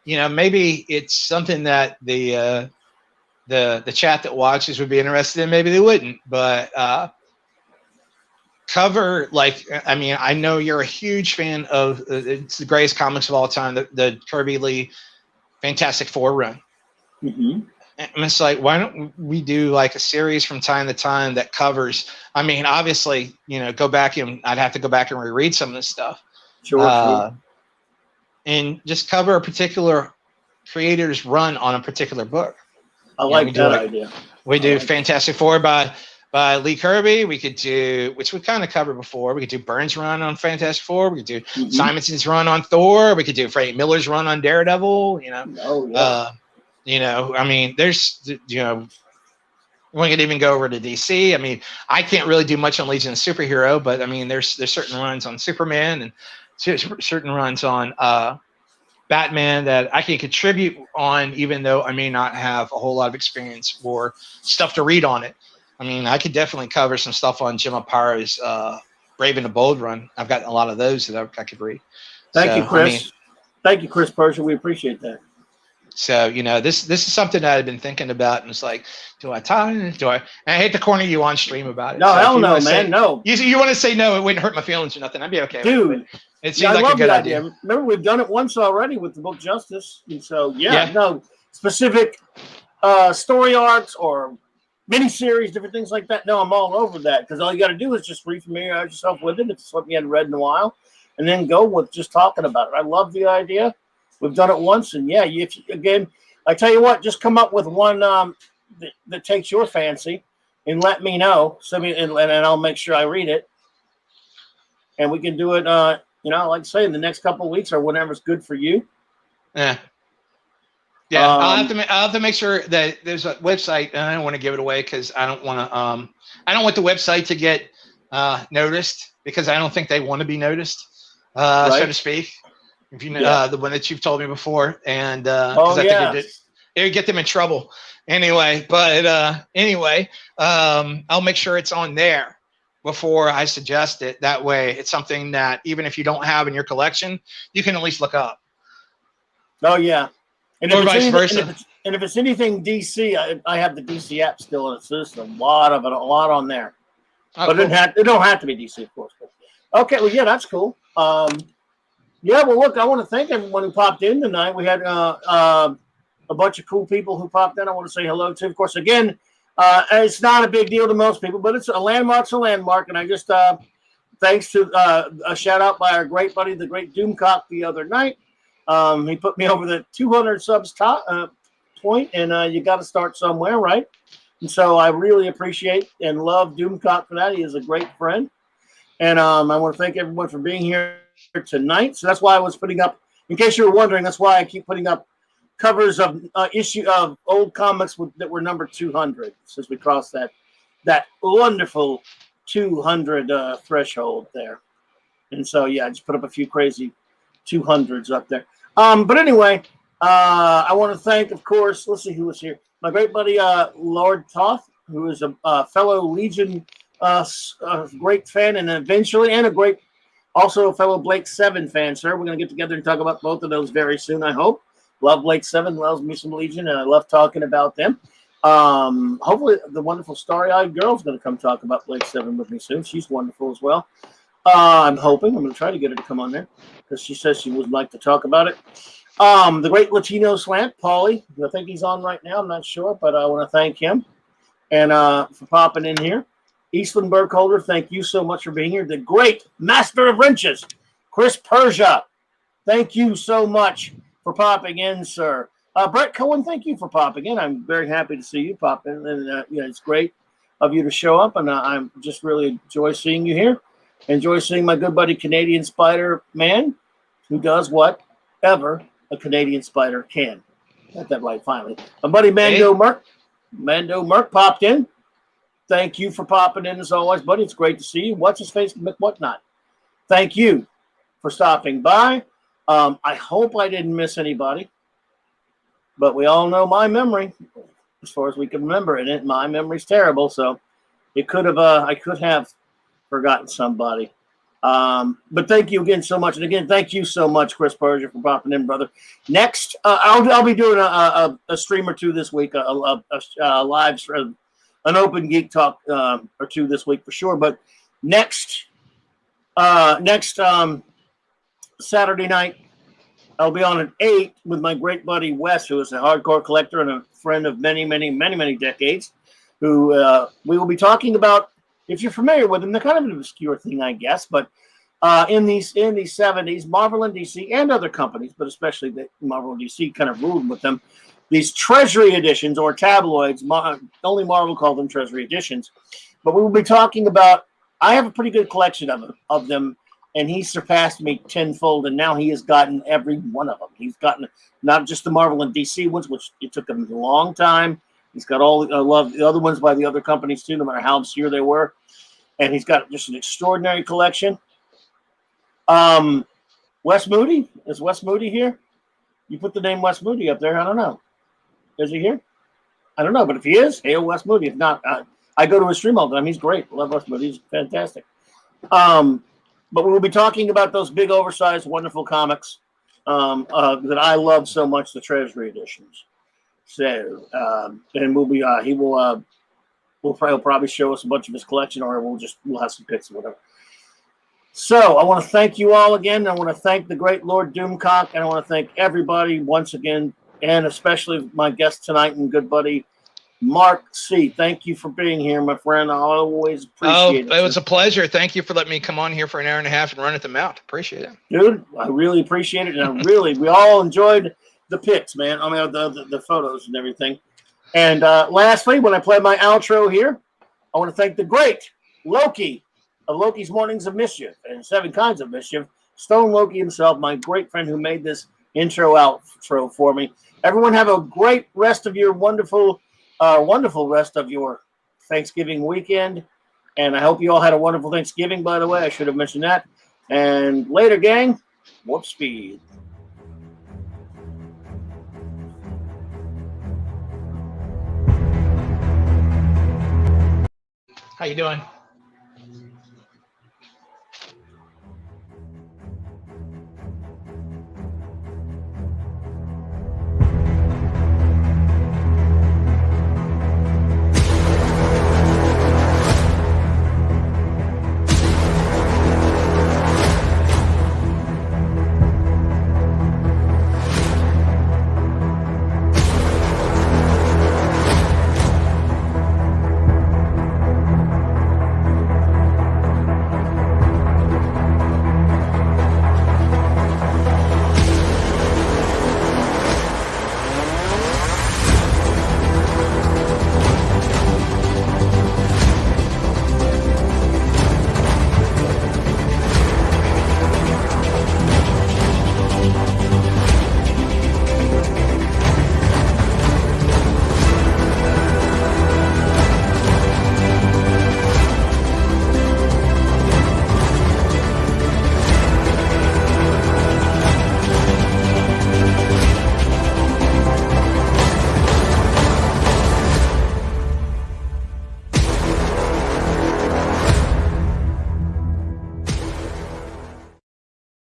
maybe it's something that the chat that watches would be interested in. Maybe they wouldn't, but cover, I know you're a huge fan of it's the greatest comics of all time, the Kirby Lee Fantastic Four run. Mm-hmm. And it's like, why don't we do like a series from time to time that covers? I mean, obviously, go back and I'd have to go back and reread some of this stuff. Sure. And just cover a particular creator's run on a particular book. I like that idea. We do Fantastic Four by Lee Kirby. We could do, which we kind of covered before. We could do Burns' run on Fantastic Four. We could do Simonson's run on Thor. We could do Frank Miller's run on Daredevil. I mean, there's, we could even go over to DC. I mean, I can't really do much on Legion of Superhero, but I mean, there's certain runs on Superman and certain runs on Batman that I can contribute on, even though I may not have a whole lot of experience or stuff to read on it. I mean, I could definitely cover some stuff on Jim Aparo's Brave and the Bold run. I've got a lot of those that I could read. Thank you, Chris. Thank you, Chris Persia. We appreciate that. So, this is something that I've been thinking about, and it's like, do I hate to corner you on stream about it. No, hell no, man, no. You want to say no, it wouldn't hurt my feelings or nothing. I'd be okay Dude, with it. It seems like a good idea. Remember, we've done it once already with the book Justice. And so, no, specific story arcs or miniseries, different things like that. No, I'm all over that, because all you got to do is just refamiliarize yourself with it if it's something you hadn't read in a while, and then go with just talking about it. I love the idea. We've done it once, and again, I tell you what, just come up with one that takes your fancy, and let me know. Send me, and I'll make sure I read it, and we can do it. Like I say, in the next couple of weeks or whenever's good for you. Yeah. I'll have to make sure that there's a website, and I don't want to give it away because I don't want to. I don't want the website to get noticed, because I don't think they want to be noticed, so to speak. If you know the one that you've told me before, and because I think it would get them in trouble anyway. But I'll make sure it's on there before I suggest it. That way, it's something that even if you don't have in your collection, you can at least look up. Oh yeah, and or vice versa. And if it's anything DC, I have the DC app still in it. So there's a lot on there. Oh, but cool. It don't have to be DC, of course. But, okay, well, that's cool. Well, look, I want to thank everyone who popped in tonight. We had a bunch of cool people who popped in. I want to say hello to. Of course, again, it's not a big deal to most people, but it's a landmark's a landmark. And I just, thanks to a shout out by our great buddy, the great Doomcock, the other night. He put me over the 200 subs point, and you got to start somewhere, right? And so I really appreciate and love Doomcock for that. He is a great friend. And I want to thank everyone for being here tonight. So that's why I was putting up, in case you were wondering, that's why I keep putting up covers of issue of old comics that were number 200 since we crossed that wonderful 200 threshold there. And so yeah, I just put up a few crazy 200s up there. But anyway, I want to thank, of course, let's see who was here. My great buddy Lord Toth, who is a fellow Legion great fan, and eventually also a fellow Blake 7 fan, sir. We're going to get together and talk about both of those very soon, I hope. Love Blake 7, loves me some Legion, and I love talking about them. Hopefully the wonderful Starry-Eyed Girl's going to come talk about Blake 7 with me soon. She's wonderful as well. I'm hoping. I'm going to try to get her to come on there because she says she would like to talk about it. The great Latino Slant, Paulie. I think he's on right now. I'm not sure, but I want to thank him and for popping in here. Eastland Burkholder, thank you so much for being here. The great Master of Wrenches, Chris Persia. Thank you so much for popping in, sir. Brett Cohen, thank you for popping in. I'm very happy to see you pop in. And it's great of you to show up, and I'm just really enjoy seeing you here. Enjoy seeing my good buddy Canadian Spider Man, who does whatever a Canadian Spider can. Got that right finally. My buddy Mando Merck. Mando Merck popped in. Thank you for popping in as always, buddy. It's great to see you. What's his face? Whatnot. Thank you for stopping by. I hope I didn't miss anybody, but we all know my memory, as far as we can remember it. My memory's terrible, so it could have. I could have forgotten somebody. But thank you again so much, and again, thank you so much, Chris Persia, for popping in, brother. Next, I'll be doing a stream or two this week, a live stream. An open geek talk or two this week for sure. But next Saturday night, I'll be on at 8 with my great buddy Wes, who is a hardcore collector and a friend of many, many, many, many decades, who we will be talking about. If you're familiar with them, they're kind of an obscure thing, I guess, but in these 70s, Marvel and DC and other companies, but especially the Marvel and DC kind of ruled with them. These treasury editions or tabloids, only Marvel called them treasury editions. But we will be talking about, I have a pretty good collection of them, and he surpassed me tenfold, and now he has gotten every one of them. He's gotten not just the Marvel and DC ones, which it took him a long time. He's got all the other ones by the other companies too, no matter how obscure they were. And he's got just an extraordinary collection. Wes Moody? Is Wes Moody here? You put the name Wes Moody up there. I don't know. Is he here? I don't know, but if he is, hail Wes Moody. If not, I go to his stream all the time. He's great. Love Wes Moody. He's fantastic. But we will be talking about those big, oversized, wonderful comics that I love so much, the Treasury editions. So, and we'll probably show us a bunch of his collection, or we'll have some picks or whatever. So I want to thank you all again. I want to thank the great Lord Doomcock, and I want to thank everybody once again, and especially my guest tonight and good buddy Mark C. Thank you for being here, my friend. I always appreciate it. It was a pleasure. Thank you for letting me come on here for an hour and a half and run at the mount. Appreciate it. Dude, I really appreciate it. And we all enjoyed the pics, man. I mean, the photos and everything. And lastly, when I play my outro here, I want to thank the great Loki of Loki's Mornings of Mischief and 7 Kinds of Mischief, Stone Loki himself, my great friend who made this outro for me. Everyone have a great rest of your wonderful rest of your Thanksgiving weekend. And I hope you all had a wonderful Thanksgiving, by the way. I should have mentioned that. And later, gang, warp speed. How you doing?